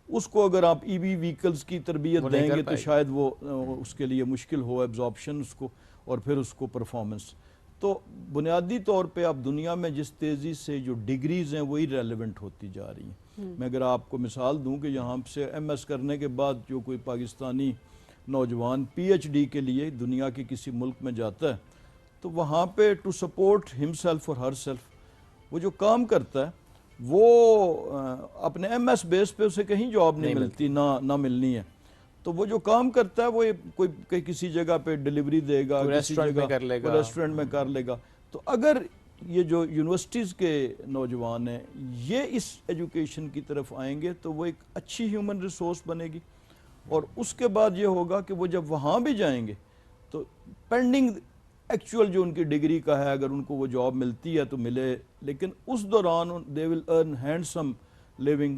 اس کو اگر آپ ای وی ویکلز کی تربیت دیں گے تو شاید وہ اس کے لیے مشکل ہو ایبزارپشن اس کو اور پھر اس کو پرفارمنس. تو بنیادی طور پہ اب دنیا میں جس تیزی سے جو ڈگریز ہیں وہی ریلیونٹ ہوتی جا رہی ہیں. میں اگر آپ کو مثال دوں کہ یہاں سے ایم ایس کرنے کے بعد جو کوئی پاکستانی نوجوان پی ایچ ڈی کے لیے دنیا کے کسی ملک میں جاتا ہے, تو وہاں پہ ٹو سپورٹ ہم سیلف اور ہر سیلف وہ جو کام کرتا ہے وہ اپنے ایم ایس بیس پہ اسے کہیں جاب نہیں ملتی, نہ ملنی ہے. تو وہ جو کام کرتا ہے وہ کوئی کسی جگہ پہ ڈیلیوری دے گا, ریسٹورنٹ میں کر لے گا. تو اگر یہ جو یونیورسٹیز کے نوجوان ہیں یہ اس ایجوکیشن کی طرف آئیں گے تو وہ ایک اچھی ہیومن ریسورس بنے گی, اور اس کے بعد یہ ہوگا کہ وہ جب وہاں بھی جائیں گے تو پینڈنگ ایکچوئل جو ان کی ڈگری کا ہے, اگر ان کو وہ جاب ملتی ہے تو ملے, لیکن اس دوران they will earn handsome living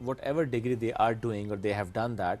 whatever degree they are doing or they have done that,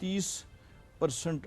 30%,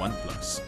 1+,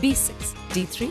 B6, D3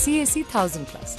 CAC 1000+।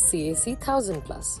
CAC 1000+,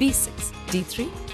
B6, D3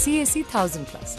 CAC 1000+।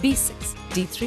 B6, D3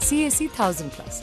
CAC 1000+।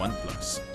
1+,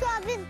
24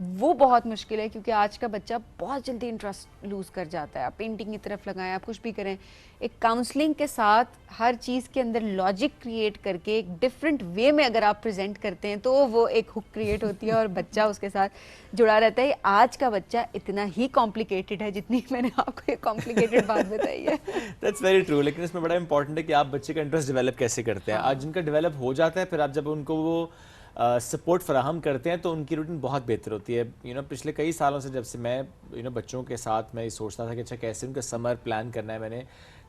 وہ بہت مشکل ہے کیونکہ آج کا بچہ بہت جلدی انٹرسٹ لوز کر جاتا ہے. آپ پینٹنگ کی طرف لگائیں, آپ کچھ بھی کریں, ایک کاؤنسلنگ کے ساتھ ہر چیز کے اندر لاجک کریٹ کر کے ایک ڈفرینٹ وے میں اگر آپ پریزنٹ کرتے ہیں تو وہ ایک ہک کریٹ ہوتی ہے اور بچہ اس کے ساتھ جڑا رہتا ہے. آج کا بچہ اتنا ہی کمپلیکیٹڈ ہے جتنی میں نے آپ کو ایک کمپلیکیٹڈ بات بتائی ہے. That's very true. لیکن اس میں بڑا امپورٹنٹ ہے کہ آپ بچے کا انٹرسٹ ڈیولپ کیسے کرتے ہیں. آج جن کا ڈیولپ ہو جاتا ہے, پھر آپ جب ان کو وہ سپورٹ فراہم کرتے ہیں تو ان کی روٹین بہت بہتر ہوتی ہے. پچھلے کئی سالوں سے جب سے میں بچوں کے ساتھ میں یہ سوچتا تھا کہ اچھا کیسے ان کا سمر پلان کرنا ہے, میں نے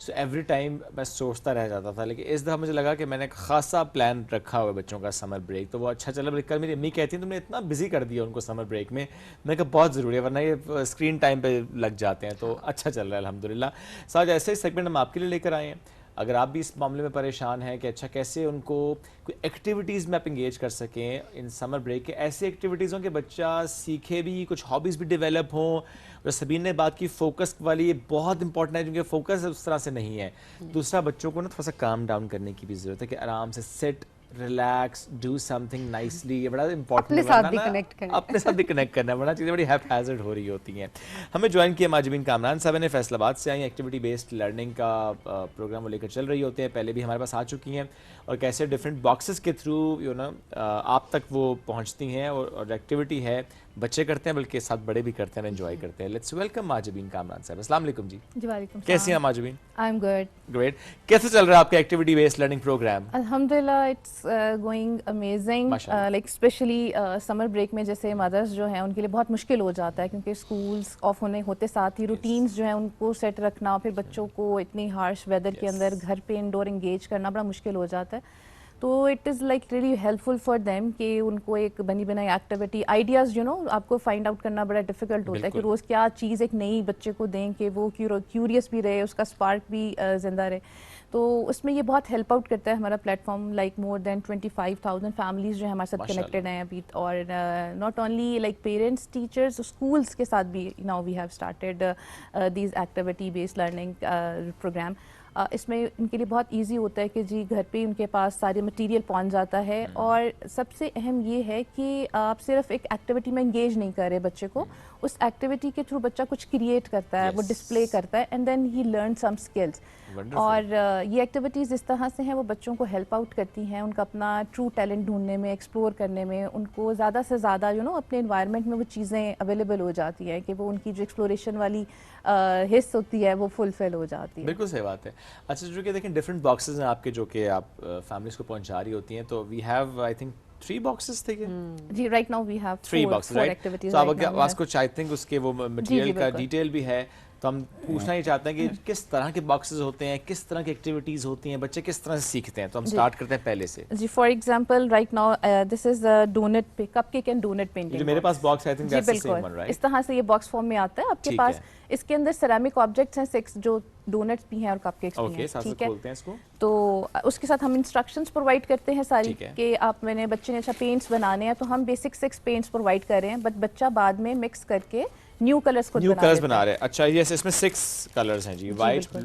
ایوری ٹائم میں سوچتا رہ جاتا تھا. لیکن اس دفعہ مجھے لگا کہ میں نے خاصا پلان رکھا ہوا ہے بچوں کا سمر بریک, تو وہ اچھا چلا. کل میری امی کہتی ہیں تم نے اتنا بزی کر دیا ان کو سمر بریک میں. میں کہا بہت ضروری ہے ورنہ یہ اسکرین ٹائم پہ لگ جاتے ہیں. تو اچھا چل رہا ہے الحمدللہ. ساتھ ایسے ہی سیگمنٹ ہم آپ کے لیے لے کر آئے ہیں. اگر آپ بھی اس معاملے میں پریشان ہیں کہ اچھا کیسے ان کو کوئی ایکٹیویٹیز میں آپ انگیج کر سکیں ان سمر بریک کے, ایسی ایکٹیویٹیز ہوں کہ بچہ سیکھے بھی, کچھ ہابیز بھی ڈیولپ ہوں. جو سبین نے بات کی فوکس والی, یہ بہت امپورٹنٹ ہے کیونکہ فوکس اس طرح سے نہیں ہے. دوسرا, بچوں کو نا تھوڑا سا کام ڈاؤن کرنے کی بھی ضرورت ہے کہ آرام سے sit, relax, do something nicely. یہ بڑا امپورٹنٹ ہے, اپنے ساتھ بھی کنیکٹ کرنا ہے, ورنہ چیزیں بڑی ہیپ ہیزرڈ ہو رہی ہوتی ہیں. ہمیں جوائن کیا ماجبین کامران صاحب نے, فیصل آباد سے آئی ہیں. ایکٹیویٹی بیسڈ لرننگ کا پروگرام وہ لے کر چل رہی ہوتے ہیں, پہلے بھی ہمارے پاس آ چکی ہیں, اور کیسے ڈفرینٹ باکسز کے تھرو آپ تک وہ پہنچتی ہیں. اور ایکٹیویٹی ہے بچے کرتے ہیں بلکہ ساتھ بڑے بھی کرتے ہیں, انجوائے کرتے ہیں. لیٹس ویلکم ماجبین کامران صاحب. السلام علیکم جی. جی وعلیکم السلام. کیسی ہیں Mahjabeen? I am good. Great. کیسے چل رہا ہے آپ کا ایکٹیویٹی بیسڈ لرننگ پروگرام؟ الحمدللہ it's going amazing. Like especially summer break میں جیسے مدرس جو ہیں ان کے لیے بہت مشکل ہو جاتا ہے کیونکہ اسکولس آف ہوتے ساتھ ہی روٹینز جو ہیں ان کو سیٹ رکھنا, پھر بچوں کو اتنی ہارش ویدر کے اندر گھر پہ انڈور انگیج کرنا بڑا مشکل ہو جاتا ہے. تو it is like really helpful for them کہ ان کو ایک بنی بنائی ایکٹیویٹی, آئیڈیاز آپ کو فائنڈ آؤٹ کرنا بڑا ڈیفیکلٹ ہوتا ہے کہ روز کیا چیز ایک نئی بچے کو دیں کہ وہ کیوریس بھی رہے, اس کا اسپارک بھی زندہ رہے. تو اس میں یہ بہت ہیلپ آؤٹ کرتا ہے ہمارا platform. Like more than 25,000 families جو ہیں ہمارے ساتھ کنیکٹڈ ہیں ابھی. اور not only like parents, teachers, schools کے ساتھ بھی now we have started these activity based learning program. اس میں ان کے لیے بہت ایزی ہوتا ہے کہ جی گھر پہ ان کے پاس سارے مٹیریل پہنچ جاتا ہے. اور سب سے اہم یہ ہے کہ آپ صرف ایک ایکٹیویٹی میں انگیج نہیں کر رہے بچے کو, اس ایکٹیویٹی کے تھرو بچہ کچھ کریٹ کرتا ہے, وہ ڈسپلے کرتا ہے, and then he learn some skills. اور یہ ایکٹیویٹیز اس طرح سے ہیں وہ بچوں کو ہیلپ آؤٹ کرتی ہیں ان کا اپنا ٹرو ٹیلنٹ ڈھونڈنے میں, ایکسپلور کرنے میں. ان کو زیادہ سے زیادہ اپنے انوائرمنٹ میں وہ چیزیں اویلیبل ہو جاتی ہیں کہ وہ ان کی جو ایکسپلوریشن والی حص ہوتی ہے وہ فلفل ہو جاتی ہے. بالکل صحیح بات ہے. اچھا جو کہ دیکھیں ڈفرینٹ باکسز ہیں آپ کے جو کہ آپ فیملیز کو پہنچا رہی ہوتی ہیں, تو we have I think 3 boxes تھے. جی right now we have 3 boxes right. تو آپ کے پاس کچھ آئی تھنک اس کے وہ مٹیریل کا ڈیٹیل بھی ہے, تو ہم پوچھنا ہی چاہتے ہیں کہ کس طرح کے باکسز ہوتے ہیں, کس طرح کی ایکٹیویٹیز ہوتی ہیں, بچے کس طرح سے سیکھتے ہیں. تو ہم سٹارٹ کرتے ہیں پہلے سے. جی for example right now this is donut cup cake and donut painting. جو میرے پاس باکس ہے I think that's the same one right. اس طرح سے یہ باکس فارم میں آتا ہے آپ کے پاس. اس کے اندر سیرامک آبجیکٹس ہیں 6 جو ڈونٹس بھی ہیں اور کپ کیکس بھی ہیں. ٹھیک ہے, تو اس کے ساتھ ہم انسٹرکشنز پرووائڈ کرتے ہیں ساری کہ آپ میں نے بچے نے اچھا پینٹس بنانے ہیں تو ہم بیسک 6 پینٹس پرووائڈ کر رہے ہیں, بٹ بچہ بعد میں مکس کر کے نیو کلرز بنا رہے ہیں. اچھا یس, اس میں 6 کلرز ہیں جی, white,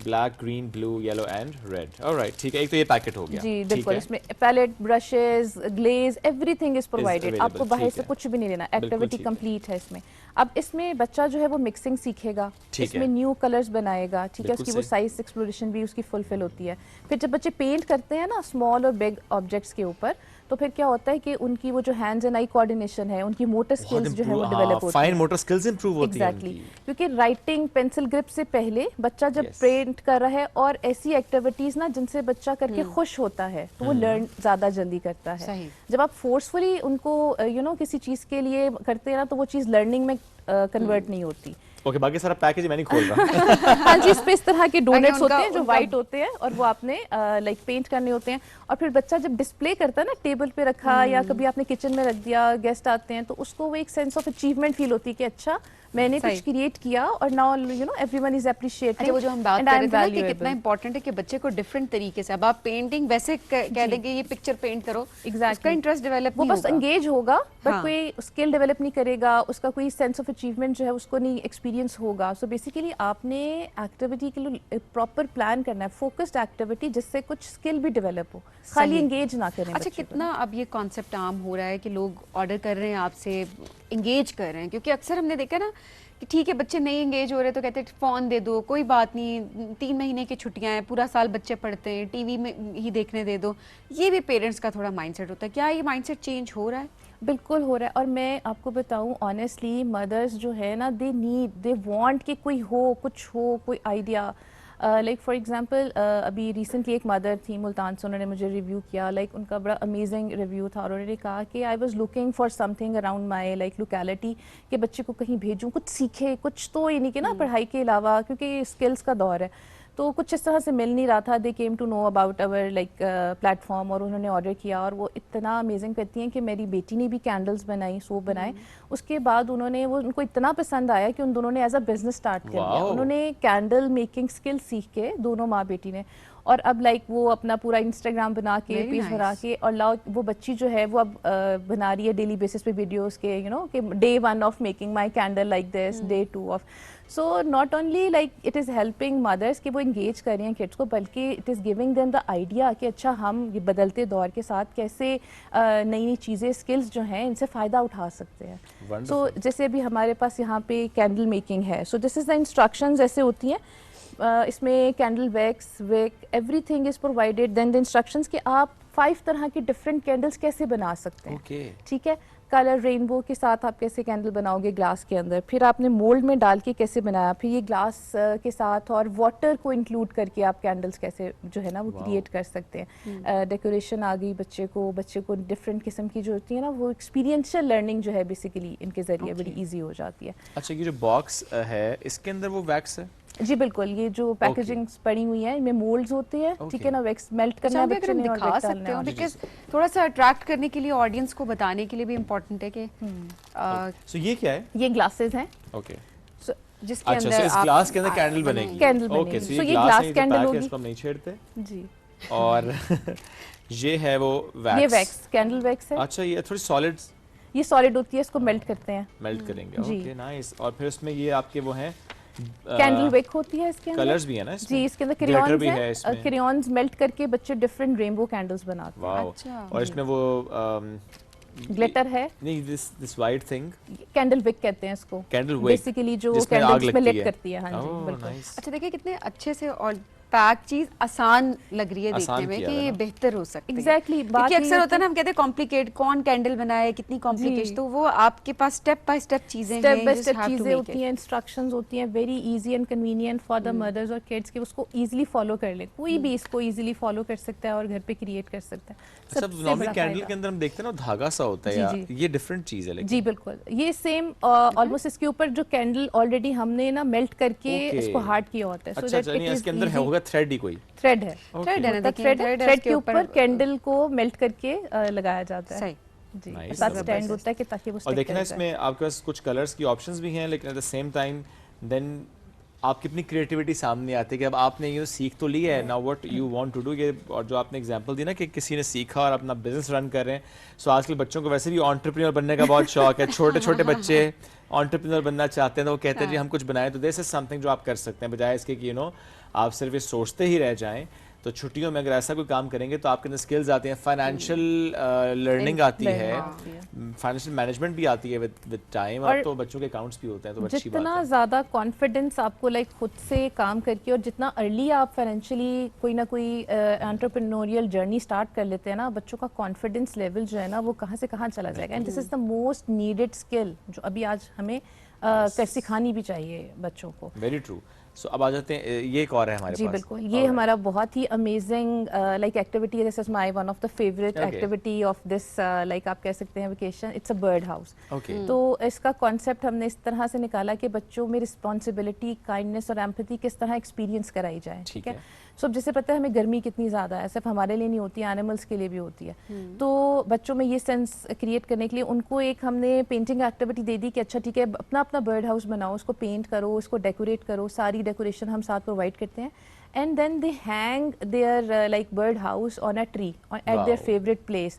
black, green, blue, yellow and red. Alright ٹھیک ہے, ایک تو یہ پیکٹ ہو گیا. جی بالکل. اس میں palette, brushes, glazed, every thing is provided. آپ کو باہر سے کچھ بھی نہیں لینا, ایکٹیویٹی کمپلیٹ ہے اس میں. اب اس میں بچہ جو ہے وہ مکسنگ سیکھے گا, اس میں نیو کلرز بنائے گا. ٹھیک ہے, اس کی وہ سائز ایکسپلوریشن بھی اس کی فلفل ہوتی ہے. پھر جب بچے پینٹ کرتے ہیں نا اسمال اور بگ آبجیکٹس کے اوپر, تو پھر کیا ہوتا ہے کہ ان کی وہ جو ہینڈز اینڈ آئی کوآرڈینیشن ہے, ان کی موٹر سکلز جو ہے وہ ڈیولپ ہوتی ہیں. فائن موٹر سکلز امپروو ہوتی ہیں. ایگزیکٹلی, کیونکہ رائٹنگ پینسل گرپ سے پہلے بچہ جب پینٹ کر رہا ہے اور ایسی ایکٹیویٹیز نا جن سے بچہ کر کے خوش ہوتا ہے تو وہ لرن زیادہ جلدی کرتا ہے. جب آپ فورسفلی ان کو کسی چیز کے لیے کرتے ہیں نا تو وہ چیز لرننگ میں کنورٹ نہیں ہوتی. اوکے, باقی سارا پیکیج میں نہیں کھول رہا. ہاں جی, اس پہ اس طرح کے ڈونٹس ہوتے ہیں جو وائٹ ہوتے ہیں اور وہ آپ نے لائک پینٹ کرنے ہوتے ہیں. اور پھر بچہ جب ڈسپلے کرتا ہے نا, ٹیبل پہ رکھا یا کبھی آپ نے کچن میں رکھ دیا, گیسٹ آتے ہیں, تو اس کو وہ ایک سینس آف اچیومنٹ فیل ہوتی ہے کہ اچھا میں نے کچھ کریٹ کیا اور now every one is appreciating. وہ جو ہم بات کر رہے تھے نا کہ کتنا امپورٹنٹ ہے کہ بچے کو ڈفرینٹ طریقے سے, اب آپ پینٹنگ ویسے کہہ دیں کہ یہ پکچر پینٹ کرو, اس کا انٹرسٹ ڈیولپ وہ بس انگیج ہوگا بٹ کوئی اسکل ڈیولپ نہیں کرے گا, اس کا کوئی سینس آف اچیومنٹ جو ہے اس کو نہیں ایکسپیرینس ہوگا. سو بیسیکلی آپ نے ایکٹیویٹی کے لیے پراپر پلان کرنا ہے, فوکسڈ ایکٹیویٹی جس سے کچھ اسکل بھی ڈیولپ ہو, خالی انگیج نہ کریں. اچھا کتنا اب یہ کانسیپٹ عام ہو رہا ہے کہ لوگ آرڈر کر رہے ہیں آپ سے, انگیج کر رہے ہیں. کیونکہ اکثر ہم نے دیکھا نا کہ ٹھیک ہے بچے نہیں انگیج ہو رہے تو کہتے ہیں فون دے دو, کوئی بات نہیں, 3 مہینے کی چھٹیاں ہیں, پورا سال بچے پڑھتے ہیں, ٹی وی میں ہی دیکھنے دے دو. یہ بھی پیرنٹس کا تھوڑا مائنڈ سیٹ ہوتا ہے. کیا یہ مائنڈ سیٹ چینج ہو رہا ہے؟ بالکل ہو رہا ہے. اور میں آپ کو بتاؤں آنیسٹلی مدرس جو ہے نا دے وانٹ کہ کوئی ہو, کچھ ہو, کوئی آئیڈیا. لائک فار ایگزامپل ابھی ریسنٹلی ایک مدر تھی ملتان سے, انہوں نے مجھے ریویو کیا, لائک ان کا بڑا امیزنگ ریویو تھا, اور انہوں نے کہا کہ I was looking for some thing around my like locality, کہ بچے کو کہیں بھیجوں, کچھ سیکھے, کچھ تو یہ نہیں کہ نا پڑھائی کے علاوہ, کیونکہ اسکلس کا دور ہے, تو کچھ اس طرح سے مل نہیں رہا تھا. They came to know about over like platform, اور انہوں نے آرڈر کیا, اور وہ اتنا امیزنگ کرتی ہیں کہ میری بیٹی نے بھی کینڈلز بنائی, سوپ بنائے. اس کے بعد انہوں نے وہ ان کو اتنا پسند آیا کہ ان دونوں نے ایز اے بزنس اسٹارٹ کر دیا. انہوں نے کینڈل میکنگ اسکل سیکھ کے دونوں ماں بیٹی نے, اور اب لائک وہ اپنا پورا انسٹاگرام بنا کے پیج بنا کے, اور وہ بچی جو ہے وہ اب بنا رہی ہے ڈیلی بیسس پہ ویڈیوز کے, یو نو کہ Day 1 of making my candle like this, Day 2 of. So not only like it is helping mothers کہ وہ انگیج کر رہی ہیں کڈس کو, بلکہ it is giving them the idea کہ اچھا ہم یہ بدلتے دور کے ساتھ کیسے نئی نئی چیزیں, اسکلس جو ہیں ان سے فائدہ اٹھا سکتے ہیں. سو جیسے ابھی ہمارے پاس یہاں پہ کینڈل میکنگ ہے, سو دس از دا انسٹرکشنز ایسے ہوتی ہیں. اس میں candle wax, wick, everything is provided. Then the instructions کہ آپ 5 طرح کی ڈفرینٹ کینڈلس کیسے بنا سکتے ہیں. ٹھیک ہے, کلر رینبو کے ساتھ آپ کیسے کینڈل بناؤ گے گلاس کے اندر, پھر آپ نے مولڈ میں ڈال کے کیسے بنایا, پھر یہ گلاس کے ساتھ اور واٹر کو انکلوڈ کر کے آپ کینڈلس کیسے جو ہے نا وہ کریٹ کر سکتے ہیں. ڈیکوریشن آ گئی, بچے کو ڈفرینٹ قسم کی جو ہوتی ہے نا وہ ایکسپیرینشیل لرننگ جو ہے بیسیکلی ان کے ذریعے بڑی ایزی ہو جاتی ہے. اچھا, یہ جو باکس ہے اس کے اندر وہ ویکس ہے؟ جی بالکل, یہ جو پیکیجنگ پڑی ہوئی ہے ان میں مولڈز ہوتے ہیں. ٹھیک ہے نا, ویکس میلٹ کرنا ہے بچے نے, دکھا سکتے ہیں بیکاز تھوڑا سا اٹریکٹ کرنے کے لیے, آڈینس کو بتانے کے لیے بھی امپورٹنٹ ہے کہ سو یہ کیا ہے؟ یہ گلاسز ہیں. اوکے, جس کے اندر اس گلاس کے اندر کینڈل بنے گی. اوکے, سو یہ گلاس کینڈل ہوگی, اس کو ہم نہیں چھیڑتے. جی, اور یہ ہے وہ ویکس, یہ ویکس کینڈل ویکس ہے. اچھا, یہ تھوڑی سالڈ, یہ سالڈ ہوتی ہے, اس کو میلٹ کرتے ہیں, میلٹ کریں گے. Okay, nice. اور پھر اس میں یہ آپ کے وہ ہیں کینڈل ویک ہوتی ہے, اس کے اندر کلرز بھی ہیں نا جی, اس کے اندر کریونز ہیں, کریونز میلٹ کر کے بچے ڈفرینٹ رینبو کینڈلز بناتے ہیں. اچھا, اور اس میں وہ گلیٹر ہے, نہیں this white thing candle wick کہتے ہیں اس کو, کینڈل ویک بیسیکلی جو کینڈلز میں لٹ کرتی ہے. ہاں جی بالکل. اچھا دیکھیں کتنے اچھے سے اور پیک چیز آسان لگ رہی ہے دیکھنے میں کہ یہ بہتر ہو سکتی ہے. ایگزیکٹلی, کیونکہ اکثر ہوتا ہے نا ہم کہتے ہیں کمپلیکیٹ, کون کینڈل بنائے, کتنی کمپلیکیشن, تو وہ آپ کے پاس اسٹیپ بائی اسٹیپ چیزیں ہیں, اسٹیپ بائی اسٹیپ چیزیں ہوتی ہیں, انسٹرکشنز ہوتی ہیں, very easy and convenient for the mothers اور کڈس کہ اس کو ایزیلی فالو کر لیں. کوئی بھی اس کو ایزیلی فالو کر سکتا ہے اور گھر پہ کریٹ کر سکتا ہے. سب نارمل کینڈل کے اندر ہم دیکھتے ہیں نا دھاگا سا ہوتا ہے, یہ ڈفرینٹ چیز ہے. جی بالکل, یہ سیم آلموسٹ اس کے اوپر جو کینڈل آلریڈی ہم نے نا میلٹ کر کے اس کو ہارڈ کیا ہوتا ہے. اچھا, اس کے اندر ہوگا تھریڈ ہی, کوئی تھریڈ ہے, تھریڈ کے اوپر کینڈل کو میلٹ کر کے لگایا جاتا ہے. جی, ساتھ اسٹینڈ ہوتا ہے کہ تاکہ وہ اور دیکھنا اس میں آپ کے پاس کچھ کلرز کی آپشنز بھی ہیں, لیکن at the same time then آپ کی اپنی کریٹیوٹی سامنے آتی ہے کہ اب آپ نے یہ سیکھ تو لی ہے, نا what you want to do. یہ اور جو آپ نے ایگزامپل دی نا کہ کسی نے سیکھا اور اپنا بزنس رن کر رہے ہیں. سو آج کل بچوں کو ویسے بھی انٹرپرینور بننے کا بہت شوق ہے, چھوٹے چھوٹے بچے انٹرپرینور بننا چاہتے ہیں, تو وہ کہتے ہیں جی ہم کچھ بنائیں, تو دس از سم تھنگ جو آپ کر سکتے ہیں, بجائے اس کے کہ یو نو آپ صرف یہ سوچتے ہی رہ جائیں. تو چھٹیوں میں اگر ایسا کوئی کام کریں گے تو آپ کے اندر اسکلز آتی ہیں, فائنینشیل لرننگ آتی ہے, فائنینشیل مینجمنٹ بھی آتی ہے ود ٹائم, اور تو بچوں کے اکاؤنٹس بھی ہوتے ہیں. تو اچھی بات ہے, جتنا زیادہ کانفیڈنس آپ کو لائک خود سے کام کر کے, اور جتنا ارلی آپ فائنینشلی کوئی نہ کوئی انٹرپرینوریل جرنی اسٹارٹ کر لیتے ہیں نا, بچوں کا کانفیڈنس لیول جو ہے نا وہ کہاں سے کہاں چلا جائے گا. And this is the most needed skill جو ابھی آج ہمیں سکھانی بھی چاہیے بچوں کو. Very true. سو اب آ جاتے ہیں, یہ ایک اور ہے ہمارے پاس. جی بالکل, یہ ہمارا بہت ہی امیزنگ لائک ایکٹیویٹی ہے. This is my one of the favourite activity of this like آپ کہہ سکتے ہیں vacation. It's a bird house. تو اس کا کانسیپٹ ہم نے اس طرح سے نکالا کہ بچوں میں رسپانسبلٹی, کائنڈنس اور ایمپتھی کس طرح ایکسپیرینس کرائی جائے. ٹھیک ہے, سو اب جیسے پتہ ہے ہمیں گرمی کتنی زیادہ ہے, صرف ہمارے لیے نہیں ہوتی ہے, اینیملس کے لیے بھی ہوتی ہے. تو بچوں میں یہ سینس کریٹ کرنے کے لیے ان کو ایک ہم نے پینٹنگ ایکٹیویٹی دے دی کہ اچھا ٹھیک ہے اپنا اپنا برڈ ہاؤس بناؤ, اس کو پینٹ کرو, اس کو ڈیکوریٹ کرو. ساری ڈیکوریشن ہم ساتھ پرووائڈ کرتے ہیں. and then they hang their like bird house on a tree at their favorite place.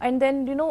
and then you know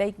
like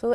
so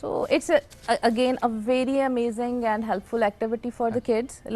So it's again a very amazing and helpful activity for the kids.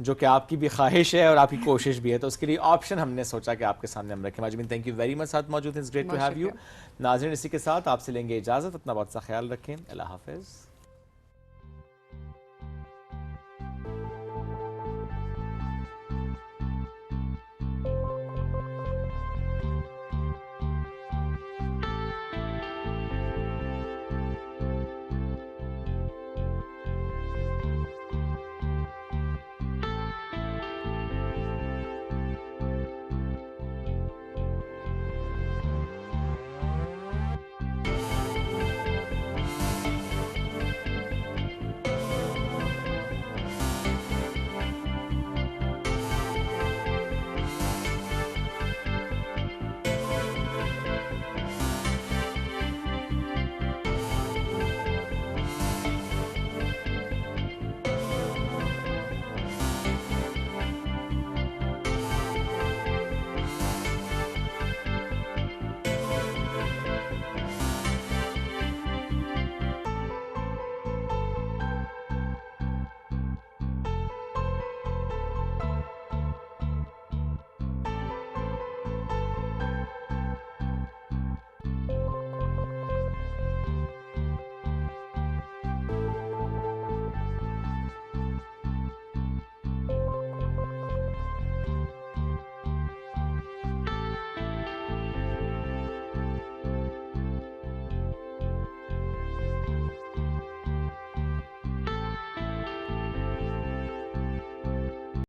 جو کہ آپ کی بھی خواہش ہے اور آپ کی کوشش بھی ہے, تو اس کے لیے آپشن ہم نے سوچا کہ آپ کے سامنے ہم رکھیں. ماجمین تھینک یو ویری مچ ساتھ موجود ہیں, it's great to have you. ناظرین اسی کے ساتھ آپ سے لیں گے اجازت, اپنا بہت سا خیال رکھیں, اللہ حافظ.